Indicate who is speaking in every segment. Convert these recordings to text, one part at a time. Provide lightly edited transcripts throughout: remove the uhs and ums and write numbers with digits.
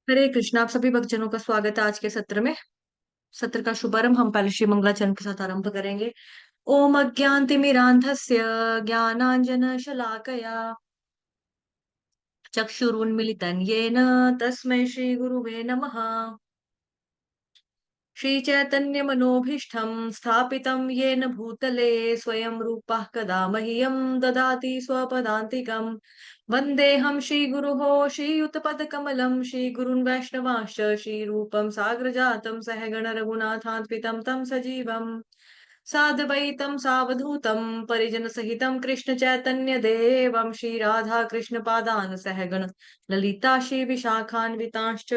Speaker 1: हरे कृष्णा। आप सभी भक्तजनों का स्वागत है आज के सत्र में। सत्र का शुभारंभ हम पहले श्री मंगलाचरण के साथ आरंभ करेंगे। ओम अज्ञानतिमिरान्धस्य ज्ञानांजन शलाकया चक्षुरुन्मिलितं येन तस्मै श्री गुरुवे नमः। श्री चैतन्य मनोभीष्टं स्थापितं येन भूतले स्वयं रूपः कदा मह्यं ददाति स्वपदान्तिकम्। वन्देऽहं श्रीगुरुः श्रीयुतपदकमलं श्रीगुरुन् वैष्णवांश्च श्रीरूपं साग्रजातं सहगण रघुनाथान्वितं तं सजीवम् साद्वैतं सावधूतं परिजनसहितं कृष्ण चैतन्य देवं श्रीराधा कृष्ण पादान् सहगण ललिता श्रीविशाखान्वितांश्च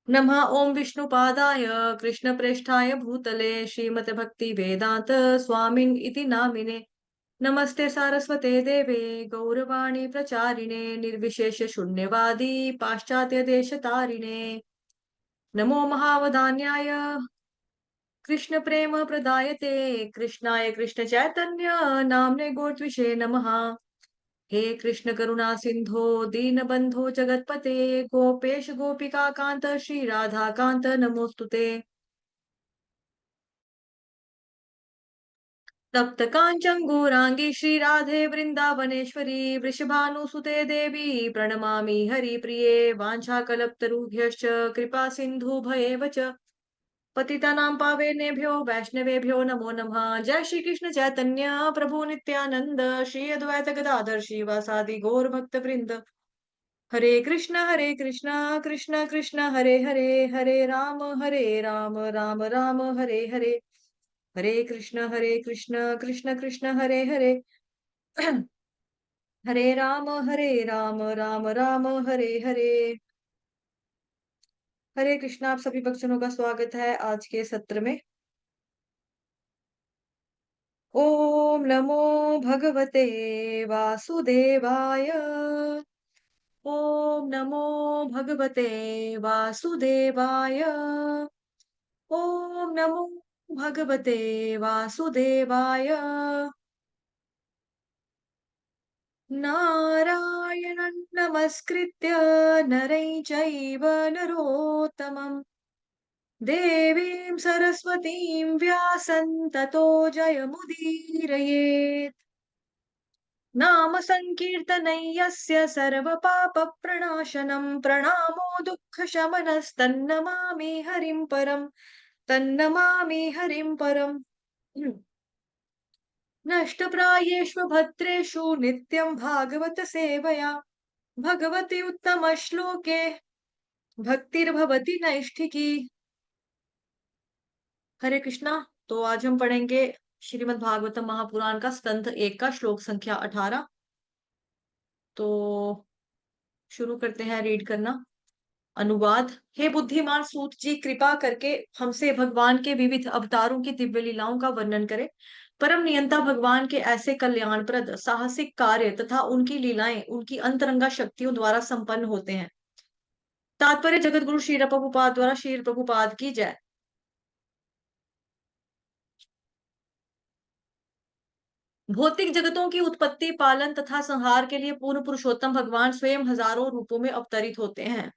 Speaker 1: नमः ओम विष्णुपादाय कृष्णप्रेष्ठाय भूतले श्रीमते भक्ति वेदांत स्वामिन् इति नामिने नमस्ते सारस्वते देवे गौरवाणी प्रचारिणे निर्विशेष शून्यवादी पाश्चात्य देश तारिणे नमो महावदान्याय कृष्ण प्रेम प्रदायते कृष्णाय कृष्ण चैतन्य नामने गोत्विषे नमः। हे कृष्ण करुणा सिंधो दीनबंधो जगतपते गोपेश गोपिका कांत श्री राधा कांत नमोस्तुते। तप्त कांचन गौरांगी श्री राधे वृंदावनेश्वरी वृषभानुसुते देवी प्रणमामि हरिप्रिये वाञ्छाकल्पतरुभ्यश्च कृपा सिंधु भयेव च पतितानां पावनेभ्यो वैष्णवेभ्यो नमो नमः। जय श्री कृष्ण चैतन्य प्रभु नित्यानंद श्री अद्वैत गदाधर श्रीवासादि गौर भक्त वृंद। हरे कृष्णा कृष्ण कृष्ण हरे हरे हरे राम राम राम हरे हरे। हरे कृष्ण कृष्ण कृष्ण हरे हरे हरे राम राम राम हरे हरे। हरे कृष्णा। आप सभी भक्तजनों का स्वागत है आज के सत्र में। ओम नमो भगवते वासुदेवाय। ओम नमो भगवते वासुदेवाय। ओम नमो भगवते वासुदेवाय। नारायणं नमस्कृत्य नरं चैव नरोत्तमम् देवीं सरस्वतीं व्यासं ततो जयमुदीरयेत्। नाम संकीर्तनं यस्य सर्वपापप्रणाशनं प्रणामो दुःखशमनस्तन्नमामि हरिं परम् तन्नमामि हरिं परम्। नष्टप्रायेषु भद्रेषु नित्यं भागवत सेवया भगवति उत्तमश्लोके भक्तिर्भवति नैष्ठिकी। हरे कृष्णा। तो आज हम पढ़ेंगे श्रीमद् भागवतम महापुराण का स्कंध 1 का श्लोक संख्या 18। तो शुरू करते हैं रीड करना। अनुवाद। हे बुद्धिमान सूत जी, कृपा करके हमसे भगवान के विविध अवतारों की दिव्य लीलाओं का वर्णन करें। परम नियंता भगवान के ऐसे कल्याणप्रद साहसिक कार्य तथा उनकी लीलाएं उनकी अंतरंगा शक्तियों द्वारा संपन्न होते हैं। तात्पर्य जगत गुरु श्रील प्रभुपाद द्वारा श्रील प्रभुपाद की जय। भौतिक जगतों की उत्पत्ति पालन तथा संहार के लिए पूर्ण पुरुषोत्तम भगवान स्वयं हजारों रूपों में अवतरित होते हैं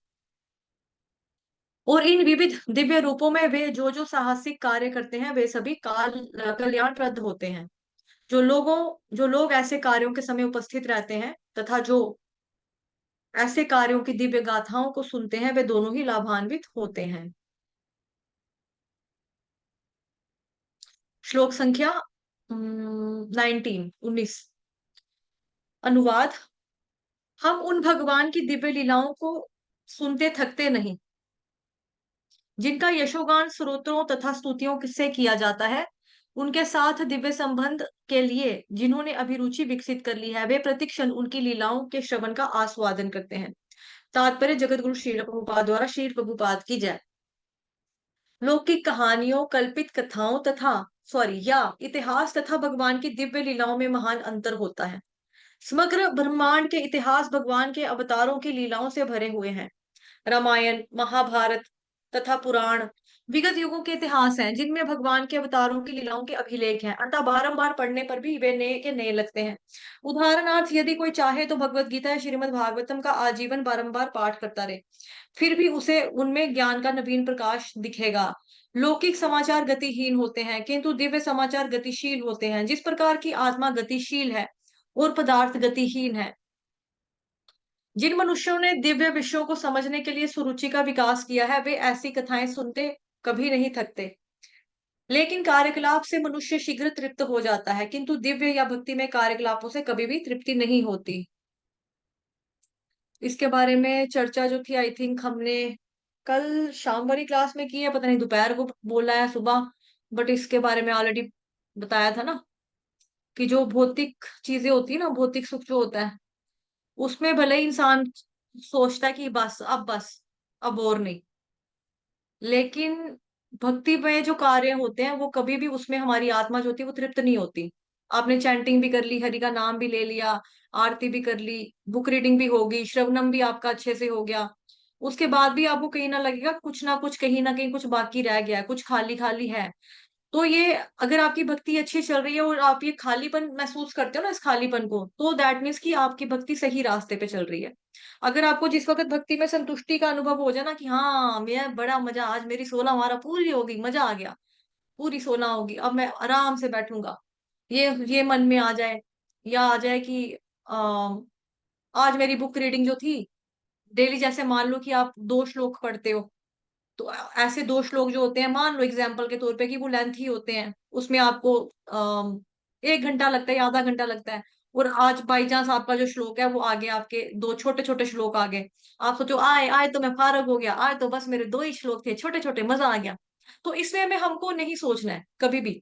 Speaker 1: और इन विविध दिव्य रूपों में वे जो जो साहसिक कार्य करते हैं वे सभी काल कल्याणप्रद होते हैं। जो लोग ऐसे कार्यों के समय उपस्थित रहते हैं तथा जो ऐसे कार्यों की दिव्य गाथाओं को सुनते हैं वे दोनों ही लाभान्वित होते हैं। श्लोक संख्या 19। अनुवाद। हम उन भगवान की दिव्य लीलाओं को सुनते थकते नहीं जिनका यशोगान स्तोत्रों तथा स्तुतियों से किया जाता है। उनके साथ दिव्य संबंध के लिए जिन्होंने अभिरुचि विकसित कर ली है वे प्रतिक्षण उनकी लीलाओं के श्रवण का आस्वादन करते हैं। तात्पर्य जगत गुरु श्रील प्रभुपाद द्वारा श्रील प्रभुपाद की जय। लौकिक कहानियों कल्पित कथाओं तथा या इतिहास तथा भगवान की दिव्य लीलाओं में महान अंतर होता है। समग्र ब्रह्मांड के इतिहास भगवान के अवतारों की लीलाओं से भरे हुए हैं। रामायण महाभारत तथा पुराण विगत युगों के इतिहास हैं जिनमें भगवान के अवतारों की लीलाओं के अभिलेख हैं, अतः बारंबार पढ़ने पर भी वे नए के नए लगते हैं। उदाहरणार्थ यदि कोई चाहे तो भगवत गीता या श्रीमद् भागवतम का आजीवन बारंबार पाठ करता रहे, फिर भी उसे उनमें ज्ञान का नवीन प्रकाश दिखेगा। लौकिक समाचार गतिहीन होते हैं किंतु दिव्य समाचार गतिशील होते हैं। जिस प्रकार की आत्मा गतिशील है और पदार्थ गतिहीन है, जिन मनुष्यों ने दिव्य विषयों को समझने के लिए सुरुचि का विकास किया है, वे ऐसी कथाएं सुनते कभी नहीं थकते। लेकिन कार्यकलाप से मनुष्य शीघ्र तृप्त हो जाता है, किंतु दिव्य या भक्ति में कार्यकलापों से कभी भी तृप्ति नहीं होती। इसके बारे में चर्चा जो थी, आई थिंक हमने कल शाम वाली क्लास में की है, पता नहीं दोपहर को बोला है सुबह, बट इसके बारे में ऑलरेडी बताया था ना कि जो भौतिक चीजें होती है ना, भौतिक सुख जो होता है, उसमें भले ही इंसान सोचता है कि बस अब और नहीं, लेकिन भक्ति में जो कार्य होते हैं वो कभी भी, उसमें हमारी आत्मा जो होती है वो तृप्त नहीं होती। आपने चैंटिंग भी कर ली, हरि का नाम भी ले लिया, आरती भी कर ली, बुक रीडिंग भी होगी, श्रवणम भी आपका अच्छे से हो गया, उसके बाद भी आपको कहीं ना लगेगा कुछ ना कुछ, कहीं ना कहीं कुछ बाकी रह गया है, कुछ खाली खाली है। तो ये, अगर आपकी भक्ति अच्छी चल रही है और आप ये खालीपन महसूस करते हो ना, इस खालीपन को, तो दैट मीन्स कि आपकी भक्ति सही रास्ते पे चल रही है। अगर आपको जिस वक्त भक्ति में संतुष्टि का अनुभव हो जाए ना कि हाँ मैं बड़ा मजा, आज मेरी 16 हमारा पूरी होगी, मजा आ गया, पूरी 16 होगी, अब मैं आराम से बैठूंगा, ये मन में आ जाए, या आ जाए कि आ, आज मेरी बुक रीडिंग जो थी डेली, जैसे मान लो कि आप 2 श्लोक पढ़ते हो, तो ऐसे 2 श्लोक जो होते हैं, मान लो एग्जाम्पल के तौर पे कि वो लेंथी होते हैं, उसमें आपको 1 घंटा लगता है या आधा घंटा लगता है, और आज बाई चांस आपका जो श्लोक है वो आगे, आपके 2 छोटे छोटे श्लोक आ गए, आप सोचो आए आए तो मैं फारग हो गया, आए तो बस मेरे 2 ही श्लोक थे छोटे छोटे, मजा आ गया। तो इसमें में हमको नहीं सोचना है कभी भी।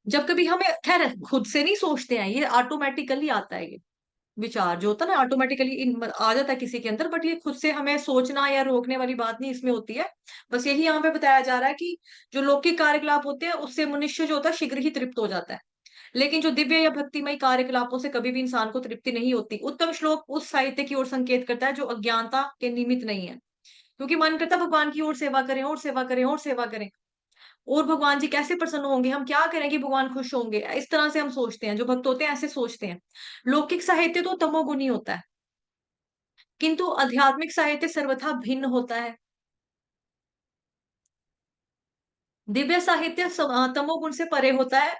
Speaker 1: जब कभी हमें, खैर खुद से नहीं सोचते हैं, ये ऑटोमेटिकली आता है, ये विचार जो होता है ना ऑटोमेटिकली इन आ जाता है किसी के अंदर, बट ये खुद से हमें सोचना या रोकने वाली बात नहीं इसमें होती है। बस यही यहाँ पे बताया जा रहा है कि जो लौकिक कार्यकलाप होते हैं उससे मनुष्य जो होता है शीघ्र ही तृप्त हो जाता है, लेकिन जो दिव्य या भक्तिमय कार्यकलापों से कभी भी इंसान को तृप्ति नहीं होती। उत्तम श्लोक उस साहित्य की ओर संकेत करता है जो अज्ञानता के निमित्त नहीं है, क्योंकि मन करता है भगवान की ओर सेवा करें और सेवा करें और सेवा करें, और भगवान जी कैसे प्रसन्न होंगे, हम क्या करें कि भगवान खुश होंगे, इस तरह से हम सोचते हैं, जो भक्त होते हैं ऐसे सोचते हैं। लौकिक साहित्य तो तमोगुणी होता है, किंतु आध्यात्मिक साहित्य सर्वथा भिन्न होता है। दिव्य साहित्य तमोगुण से परे होता है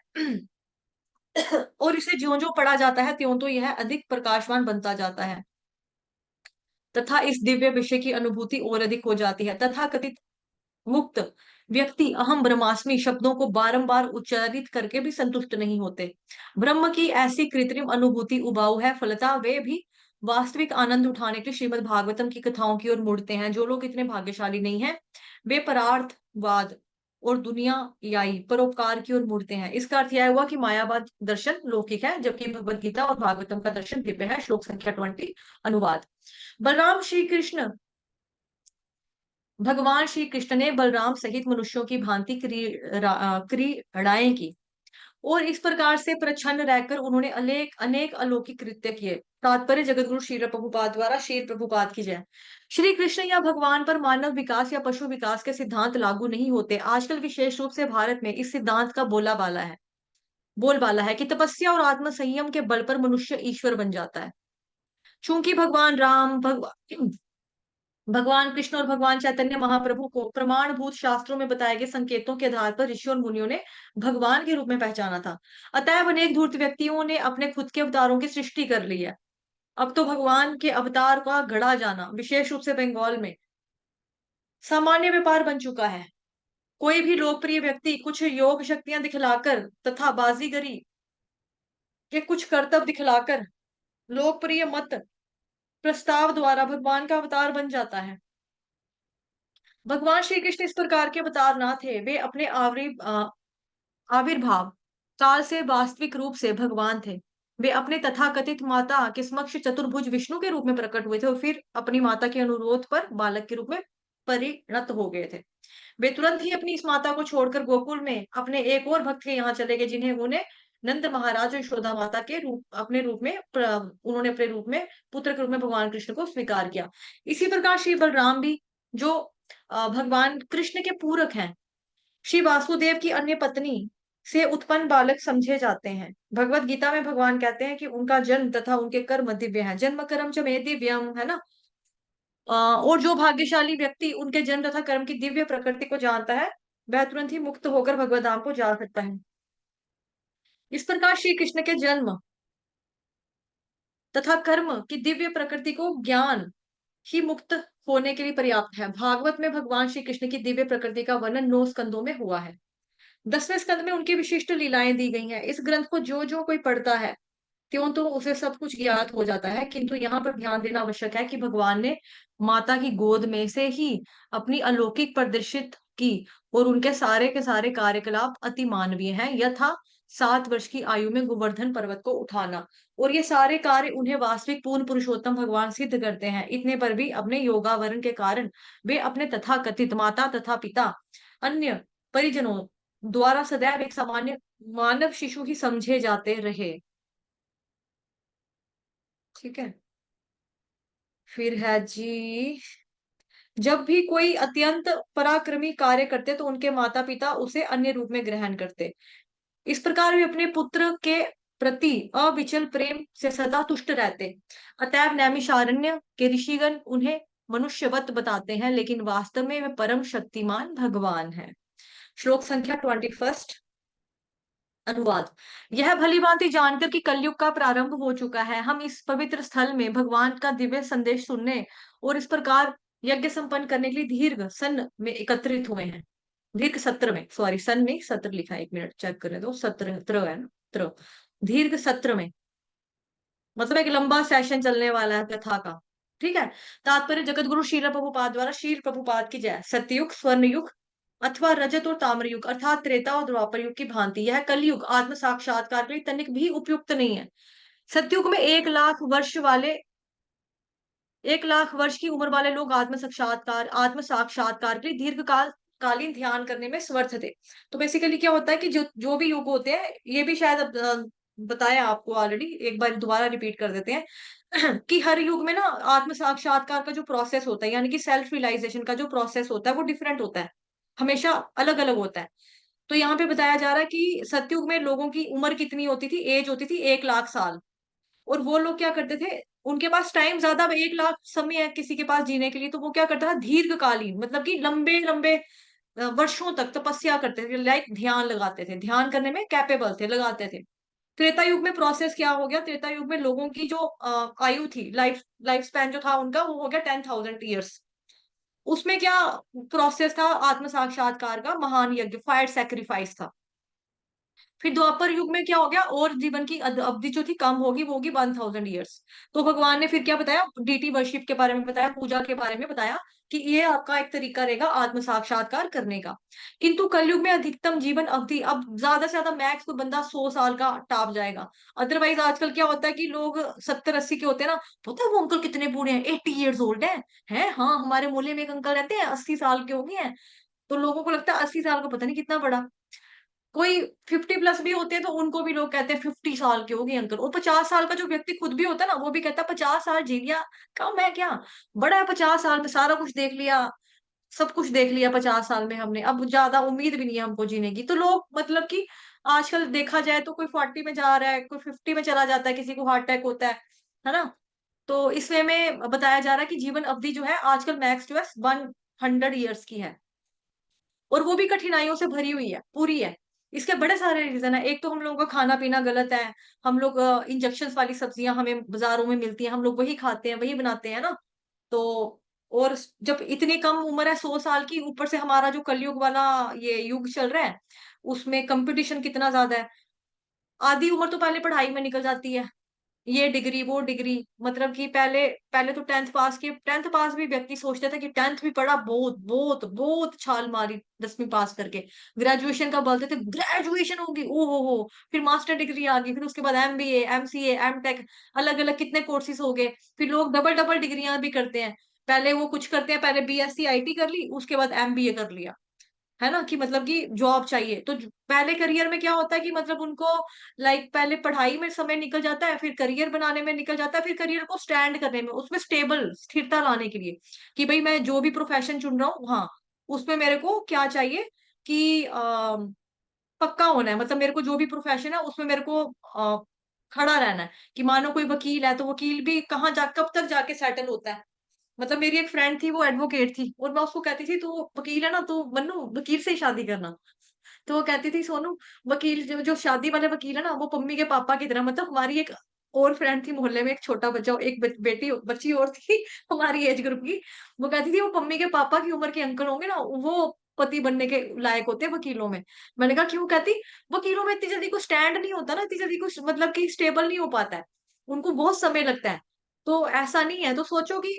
Speaker 1: और इसे ज्यो ज्यो पढ़ा जाता है त्यों तो यह अधिक प्रकाशवान बनता जाता है, तथा इस दिव्य विषय की अनुभूति और अधिक हो जाती है। तथा कथित मुक्त व्यक्ति अहम ब्रह्मास्मि शब्दों को बारंबार उच्चारित करके भी संतुष्ट नहीं होते। ब्रह्म की ऐसी कृत्रिम अनुभूति उबाऊ है, फलतः वे भी वास्तविक आनंद उठाने के लिए श्रीमद् भागवतम की कथाओं की ओर मुड़ते हैं। जो लोग इतने भाग्यशाली नहीं हैं, वे परार्थवाद और दुनियाई परोपकार की ओर मुड़ते हैं। इसका अर्थ यह हुआ कि मायावाद दर्शन लौकिक है, जबकि भगवत गीता और भागवतम का दर्शन दिव्य है। श्लोक संख्या 20 अनुवाद। बलराम श्री कृष्ण भगवान श्री कृष्ण ने बलराम सहित मनुष्यों की भांति क्रीड़ाएं की, और इस प्रकार से प्रच्छन्न रहकर उन्होंने अनेक अनेक अलौकिक कृत्य किए। तात्पर्य जगतगुरु श्री प्रभुपाद द्वारा, श्री प्रभुपाद की जय। श्री कृष्ण या भगवान पर मानव विकास या पशु विकास के सिद्धांत लागू नहीं होते। आजकल विशेष रूप से भारत में इस सिद्धांत का बोलबाला है कि तपस्या और आत्म संयम के बल पर मनुष्य ईश्वर बन जाता है। चूंकि भगवान कृष्ण और भगवान चैतन्य महाप्रभु को प्रमाणभूत शास्त्रों में बताए गए संकेतों के आधार पर ऋषियों और मुनियों ने भगवान के रूप में पहचाना था। अतएव अनेक धूर्त व्यक्तियों ने अपने खुद के अवतारों की सृष्टि कर ली है। अब तो भगवान के अवतार का गढ़ा जाना, विशेष रूप से बंगाल में, सामान्य व्यापार बन चुका है। कोई भी लोकप्रिय व्यक्ति कुछ योग शक्तियां दिखलाकर तथा बाजीगरी के कुछ करतब दिखलाकर लोकप्रिय मत प्रस्ताव द्वारा भगवान का अवतार बन जाता है। भगवान श्री कृष्ण इस प्रकार के अवतार ना थे, वे अपने आविर्भाव काल से वास्तविक रूप से भगवान थे। वे अपने तथाकथित माता के समक्ष चतुर्भुज विष्णु के रूप में प्रकट हुए थे और फिर अपनी माता के अनुरोध पर बालक के रूप में परिणत हो गए थे। वे तुरंत ही अपनी इस माता को छोड़कर गोकुल में अपने एक और भक्त के यहाँ चले गए, जिन्हें उन्हें नंद महाराज और यशोदा माता के रूप अपने रूप में उन्होंने अपने रूप में पुत्र के रूप में भगवान कृष्ण को स्वीकार किया। इसी प्रकार श्री बलराम भी, जो भगवान कृष्ण के पूरक हैं। श्री वासुदेव की अन्य पत्नी से उत्पन्न बालक समझे जाते हैं। भगवत गीता में भगवान कहते हैं कि उनका जन्म तथा उनके कर्म दिव्य हैं। जन्म कर्म च मे दिव्यम, है ना। और जो भाग्यशाली व्यक्ति उनके जन्म तथा कर्म की दिव्य प्रकृति को जानता है, वह तुरंत ही मुक्त होकर भगवत धाम को जा सकता है। इस प्रकार श्री कृष्ण के जन्म तथा कर्म की दिव्य प्रकृति को ज्ञान ही मुक्त होने के लिए पर्याप्त है। भागवत में भगवान श्री कृष्ण की दिव्य प्रकृति का वर्णन 9 स्कंदों में हुआ है। 10वें स्कंद में उनकी विशिष्ट लीलाएं दी गई हैं। इस ग्रंथ को जो जो कोई पढ़ता है, त्यों तो उसे सब कुछ ज्ञात हो जाता है। किंतु यहाँ पर ध्यान देना आवश्यक है कि भगवान ने माता की गोद में से ही अपनी अलौकिक प्रदर्शित की, और उनके सारे के सारे कार्यकलाप अति मानवीय हैं। यथा 7 वर्ष की आयु में गोवर्धन पर्वत को उठाना, और ये सारे कार्य उन्हें वास्तविक पूर्ण पुरुषोत्तम भगवान सिद्ध करते हैं। इतने पर भी अपने योगावरण के कारण वे अपने तथाकथित माता तथा पिता, अन्य परिजनों द्वारा सदैव एक सामान्य मानव शिशु ही समझे जाते रहे। ठीक है। फिर है जी, जब भी कोई अत्यंत पराक्रमी कार्य करते तो उनके माता पिता उसे अन्य रूप में ग्रहण करते। इस प्रकार वे अपने पुत्र के प्रति अविचल प्रेम से सदा तुष्ट रहते। अतएव नैमिषारण्य के ऋषिगण उन्हें मनुष्यवत बताते हैं, लेकिन वास्तव में वे परम शक्तिमान भगवान है। श्लोक संख्या 21। अनुवाद। यह भली भांति जानकर कि कलयुग का प्रारंभ हो चुका है, हम इस पवित्र स्थल में भगवान का दिव्य संदेश सुनने और इस प्रकार यज्ञ संपन्न करने के लिए दीर्घ सन में एकत्रित हुए हैं। दीर्घ सत्र में, सॉरी सन में सत्र लिखा है, 1 मिनट चेक करने दो, सत्र त्र है ना, त्र। दीर्घ सत्र में मतलब एक लंबा सेशन चलने वाला है कथा का। ठीक है। तात्पर्य जगत गुरु शील प्रभुपाद द्वारा, शील प्रभुपाद की जय। सतयुग, स्वर्ण युग अथवा रजत और ताम्र युग अर्थात त्रेता और द्वापर युग की भांति यह कलयुग आत्म साक्षात्कार के लिए तनिक भी उपयुक्त नहीं है। सतयुग में 1 लाख वर्ष की उम्र वाले लोग आत्म साक्षात्कार के लिए दीर्घ कालीन ध्यान करने में समर्थ थे। तो बेसिकली क्या होता है कि जो जो भी युग होते हैं, ये भी शायद बताया आपको ऑलरेडी, एक बार दोबारा रिपीट कर देते हैं कि हर युग में ना आत्म साक्षात्कार का जो प्रोसेस होता है, यानी कि सेल्फ रियलाइजेशन का जो प्रोसेस होता है, वो डिफरेंट होता है, हमेशा अलग अलग होता है। तो यहाँ पे बताया जा रहा है कि सतयुग में लोगों की उम्र कितनी होती थी, एज होती थी 1 लाख साल। और वो लोग क्या करते थे, उनके पास टाइम ज्यादा, 1 लाख समय है किसी के पास जीने के लिए, तो वो क्या करता था, दीर्घकालीन मतलब कि लंबे लंबे वर्षों तक तपस्या करते थे, लाइक ध्यान लगाते थे, ध्यान करने में कैपेबल थे, लगाते थे। त्रेता युग में प्रोसेस क्या हो गया, त्रेता युग में लोगों की जो आयु थी, लाइफ लाइफ स्पैन जो था उनका, वो हो गया 10,000 ईयर्स। उसमें क्या प्रोसेस था, आत्म साक्षात्कार का महान यज्ञ, फायर सेक्रीफाइस था। फिर द्वापर युग में क्या हो गया, और जीवन की अवधि जो थी कम होगी, वो होगी 1,000 ईयर्स। तो भगवान ने फिर क्या बताया, डीटी वर्शिप के बारे में बताया, पूजा के बारे में बताया कि ये आपका एक तरीका रहेगा आत्म साक्षात्कार करने का। किंतु कलयुग में अधिकतम जीवन अवधि अब ज्यादा से ज्यादा मैक्स तो बंदा 100 साल का टाप जाएगा। अदरवाइज आजकल क्या होता है कि लोग 70-80 के होते हैं ना, पता है वो अंकल कितने बूढ़े हैं, 80 ईयर्स ओल्ड है। हाँ, हमारे मोहल्ले में एक अंकल रहते हैं, 80 साल के हो गए हैं। तो लोगों को लगता है 80 साल का पता नहीं कितना बड़ा। कोई 50 प्लस भी होते हैं तो उनको भी लोग कहते हैं 50 साल के हो गए अंकल। और 50 साल का जो व्यक्ति खुद भी होता है ना, वो भी कहता है 50 साल जी लिया, कम है क्या, बड़ा है, 50 साल में सारा कुछ देख लिया, सब कुछ देख लिया 50 साल में हमने, अब ज्यादा उम्मीद भी नहीं है हमको जीने की। तो लोग मतलब कि आजकल देखा जाए तो कोई 40 में जा रहा है, कोई 50 में चला जाता है, किसी को हार्ट अटैक होता है ना। तो इस वे में बताया जा रहा है कि जीवन अवधि जो है आजकल मैक्स जो है 100 ईयर्स की है, और वो भी कठिनाइयों से भरी हुई है, पूरी है। इसके बड़े सारे रीजन है। एक तो हम लोगों का खाना पीना गलत है, हम लोग इंजेक्शन वाली सब्जियां हमें बाजारों में मिलती हैं, हम लोग वही खाते हैं, वही बनाते हैं ना। तो और जब इतनी कम उम्र है 100 साल की, ऊपर से हमारा जो कलयुग वाला ये युग चल रहा है, उसमें कंपटीशन कितना ज्यादा है। आधी उम्र तो पहले पढ़ाई में निकल जाती है, ये डिग्री वो डिग्री। मतलब कि पहले पहले तो 10th पास किए, 10th पास भी व्यक्ति सोचता था कि 10th भी पढ़ा, बहुत बहुत बहुत छाल मारी 10वीं पास करके। ग्रेजुएशन का बोलते थे ग्रेजुएशन होगी, ओ हो, फिर मास्टर डिग्री आ गई, फिर उसके बाद एमबीए, एमसीए, एमटेक, अलग अलग कितने कोर्सेज हो गए। फिर लोग डबल डबल डिग्रियां भी करते हैं। पहले वो कुछ करते हैं, पहले बीएससी आईटी कर ली, उसके बाद एमबीए कर लिया। है ना, कि मतलब कि जॉब चाहिए। तो पहले करियर में क्या होता है कि मतलब उनको लाइक पहले पढ़ाई में समय निकल जाता है, फिर करियर बनाने में निकल जाता है, फिर करियर को स्टैंड करने में, उसमें स्टेबल स्थिरता लाने के लिए, कि भाई मैं जो भी प्रोफेशन चुन रहा हूँ, हाँ, उसमें मेरे को क्या चाहिए कि पक्का होना है। मतलब मेरे को जो भी प्रोफेशन है उसमें मेरे को खड़ा रहना है। कि मानो कोई वकील है, तो वकील भी कहाँ जा कब तक जाके सेटल होता है। मतलब मेरी एक फ्रेंड थी, वो एडवोकेट थी, और मैं उसको कहती थी तू वकील है ना, तो मन्नू वकील से ही शादी करना। तो वो कहती थी सोनू, वकील जो जो शादी वाले वकील है ना, वो पम्मी के पापा की तरह। मतलब हमारी एक और फ्रेंड थी मोहल्ले में, एक छोटा बच्चा, एक बेटी बच्ची और थी हमारी एज ग्रुप की। वो कहती थी वो पम्मी के पापा की उम्र के अंकल होंगे ना, वो पति बनने के लायक होते हैं वकीलों में। मैंने कहा क्यों? कहती वकीलों में इतनी जल्दी कुछ स्टैंड नहीं होता ना, इतनी जल्दी कुछ मतलब कि स्टेबल नहीं हो पाता है, उनको बहुत समय लगता है। तो ऐसा नहीं है। तो सोचो कि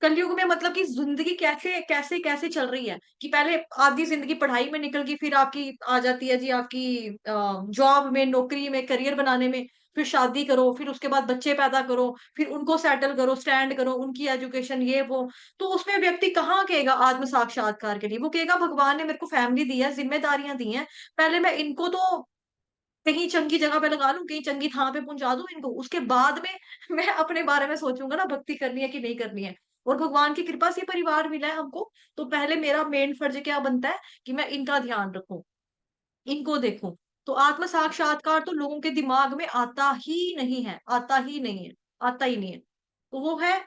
Speaker 1: कलयुग में मतलब कि जिंदगी कैसे कैसे कैसे चल रही है, कि पहले आधी जिंदगी पढ़ाई में निकल गई, फिर आपकी आ जाती है जी आपकी जॉब में, नौकरी में, करियर बनाने में, फिर शादी करो, फिर उसके बाद बच्चे पैदा करो, फिर उनको सेटल करो, स्टैंड करो, उनकी एजुकेशन ये वो। तो उसमें व्यक्ति कहाँ कहेगा आत्म साक्षात्कार के लिए? वो कहेगा भगवान ने मेरे को फैमिली दी है, जिम्मेदारियां दी हैं, पहले मैं इनको तो कहीं चंगी जगह पे लगा लूं, कहीं चंगी थाह पे पहुंचा दूं इनको, उसके बाद में मैं अपने बारे में सोचूंगा ना, भक्ति करनी है कि नहीं करनी है। और भगवान की कृपा से परिवार मिला है हमको, तो पहले मेरा मेन फर्ज क्या बनता है कि मैं इनका ध्यान रखूं, इनको देखूं। तो आत्म साक्षात्कार तो लोगों के दिमाग में आता ही नहीं है, आता ही नहीं है, आता ही नहीं है। तो वो है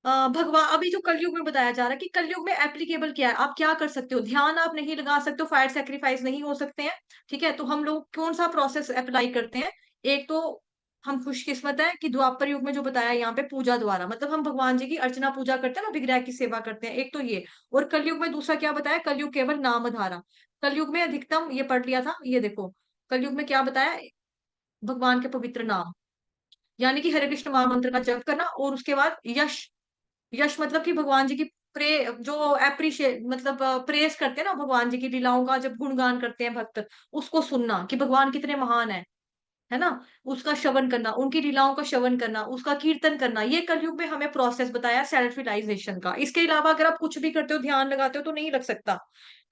Speaker 1: भगवान। अभी जो कलयुग में बताया जा रहा है कि कलयुग में एप्लीकेबल क्या है, आप क्या कर सकते हो? ध्यान आप नहीं लगा सकते हो, फायर सेक्रीफाइस नहीं हो सकते हैं, ठीक है। तो हम लोग कौन सा प्रोसेस अप्लाई करते हैं? एक तो हम खुशकिस्मत है कि द्वापर युग में जो बताया यहाँ पे पूजा द्वारा, मतलब हम भगवान जी की अर्चना पूजा करते हैं ना, विग्रह की सेवा करते हैं, एक तो ये। और कलयुग में दूसरा क्या बताया? कलयुग केवल नाम धारा। कलयुग में अधिकतम ये पढ़ लिया था, ये देखो कलयुग में क्या बताया, भगवान के पवित्र नाम, यानी कि हरे कृष्ण महामंत्र का जप करना, और उसके बाद यश। यश मतलब कि भगवान जी की प्रे जो एप्रिशिएट मतलब प्रेस करते हैं ना भगवान जी की लीलाओं का, जब गुणगान करते हैं भक्त, उसको सुनना कि भगवान कितने महान है ना, उसका श्रवण करना, उनकी लीलाओं का श्रवण करना, उसका कीर्तन करना। ये कलयुग में हमें प्रोसेस बताया सेल्फ रियलाइजेशन का। इसके अलावा अगर आप कुछ भी करते हो, ध्यान लगाते हो, तो नहीं लग सकता।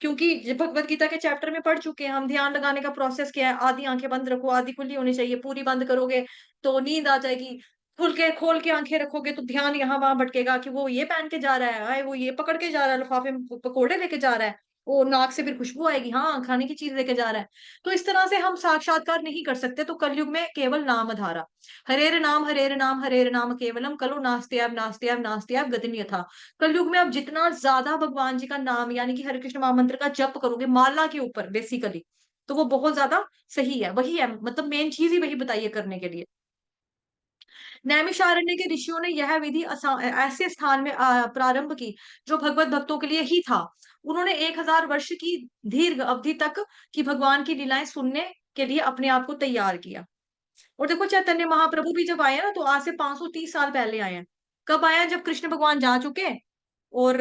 Speaker 1: क्योंकि भगवत गीता के चैप्टर में पढ़ चुके हैं हम, ध्यान लगाने का प्रोसेस क्या है। आधी आंखें बंद रखो, आधी खुली होनी चाहिए, पूरी बंद करोगे तो नींद आ जाएगी, खोल के आंखें रखोगे तो ध्यान यहाँ वहां भटकेगा, कि वो ये पहन के जा रहा है, आए वो ये पकड़ के जा रहा है, लिफाफे में पकोड़े लेके जा रहा है, वो नाक से फिर खुशबू आएगी, हाँ खाने की चीज लेके जा रहा है। तो इस तरह से हम साक्षात्कार नहीं कर सकते। तो कलयुग में केवल नाम धारा, हरेर नाम हरेर नाम हरेर नाम केवलम, कलो नास्त्याब नास्त्याब नास्त्याब गतिन यथा। कलयुग में आप जितना ज्यादा भगवान जी का नाम यानी कि हरे कृष्ण महामंत्र का जप करोगे माला के ऊपर बेसिकली, तो वो बहुत ज्यादा सही है, वही है, मतलब मेन चीज ही वही बताइए करने के लिए। नैमिषारण्य के ऋषियों ने यह विधि ऐसे स्थान में प्रारंभ की जो भगवत भक्तों के लिए ही था। उन्होंने 1000 वर्ष की दीर्घ अवधि तक की भगवान की लीलाएं सुनने के लिए अपने आप को तैयार किया। और देखो चैतन्य महाप्रभु भी जब आए हैं ना, तो आज से 530 साल पहले आए हैं। कब आए हैं? जब कृष्ण भगवान जा चुके और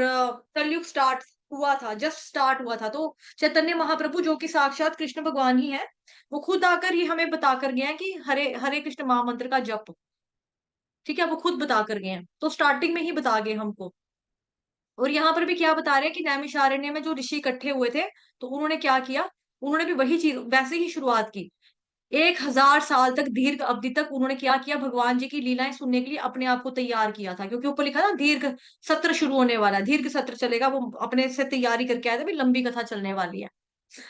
Speaker 1: कलयुग स्टार्ट हुआ था, जस्ट स्टार्ट हुआ था। तो चैतन्य महाप्रभु जो कि साक्षात कृष्ण भगवान ही है, वो खुद आकर ही हमें बता कर गए हैं कि हरे हरे कृष्ण महामंत्र का जप, ठीक है, वो खुद बता कर गए हैं। तो स्टार्टिंग में ही बता गए हमको। और यहाँ पर भी क्या बता रहे हैं कि नैमिषारण्य में जो ऋषि इकट्ठे हुए थे, तो उन्होंने क्या किया? उन्होंने भी वही चीज वैसे ही शुरुआत की। 1000 साल तक दीर्घ अवधि तक उन्होंने क्या किया? भगवान जी की लीलाएं सुनने के लिए अपने आप को तैयार किया था, क्योंकि ऊपर लिखा था दीर्घ सत्र शुरू होने वाला है, दीर्घ सत्र चलेगा। वो अपने से तैयारी करके आए थे, भी लंबी कथा चलने वाली है।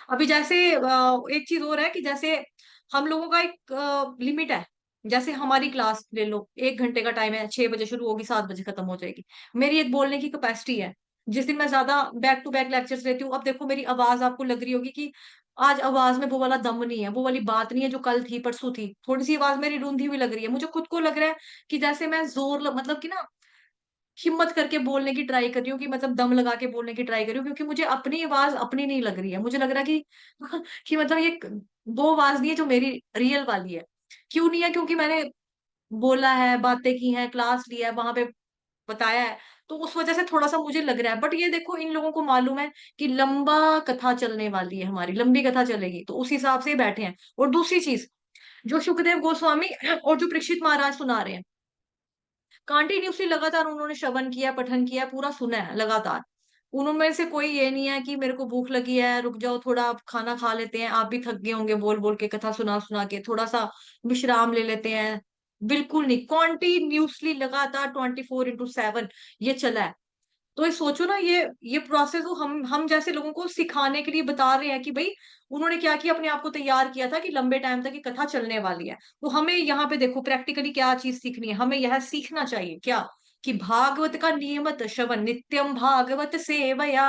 Speaker 1: अभी जैसे एक चीज और है कि जैसे हम लोगों का एक लिमिट है। जैसे हमारी क्लास ले लो, 1 घंटे का टाइम है, 6 बजे शुरू होगी, 7 बजे खत्म हो जाएगी। मेरी एक बोलने की कैपेसिटी है। जिस दिन मैं ज्यादा बैक टू बैक लेक्चर्स लेती हूँ, अब देखो मेरी आवाज आपको लग रही होगी कि आज आवाज में वो वाला दम नहीं है, वो वाली बात नहीं है जो कल थी परसों थी, थोड़ी सी आवाज मेरी रूंधी हुई लग रही है। मुझे खुद को लग रहा है कि जैसे मैं मतलब कि ना हिम्मत करके बोलने की ट्राई कर रही हूँ, कि मतलब दम लगा के बोलने की ट्राई कर रही हूँ, क्योंकि मुझे अपनी आवाज अपनी नहीं लग रही है। मुझे लग रहा है कि कि मतलब ये वो आवाज नहीं है जो मेरी रियल वाली है। क्यों नहीं है? क्योंकि मैंने बोला है, बातें की हैं, क्लास लिया है, वहां पे बताया है। तो उस वजह से थोड़ा सा मुझे लग रहा है। बट ये देखो इन लोगों को मालूम है कि लंबा कथा चलने वाली है, हमारी लंबी कथा चलेगी, तो उस हिसाब से ही बैठे हैं। और दूसरी चीज, जो सुखदेव गोस्वामी और जो परीक्षित महाराज सुना रहे हैं, कंटिन्यूसली लगातार उन्होंने श्रवण किया, पठन किया, पूरा सुना है लगातार। उनमें से कोई ये नहीं है कि मेरे को भूख लगी है, रुक जाओ थोड़ा, आप खाना खा लेते हैं, आप भी थक गए होंगे बोल बोल के, कथा सुना सुना के, थोड़ा सा विश्राम ले लेते हैं। बिल्कुल नहीं, कॉन्टिन्यूसली लगातार 24/7 ये चला है। तो ये सोचो ना, ये प्रोसेस वो हम जैसे लोगों को सिखाने के लिए बता रहे हैं कि भाई उन्होंने क्या किया, अपने आप को तैयार किया था कि लंबे टाइम तक ये कथा चलने वाली है। तो हमें यहाँ पे देखो प्रैक्टिकली क्या चीज सीखनी है, हमें यह सीखना चाहिए क्या, कि भागवत का नियमित श्रवण, नित्यम भागवत सेवया,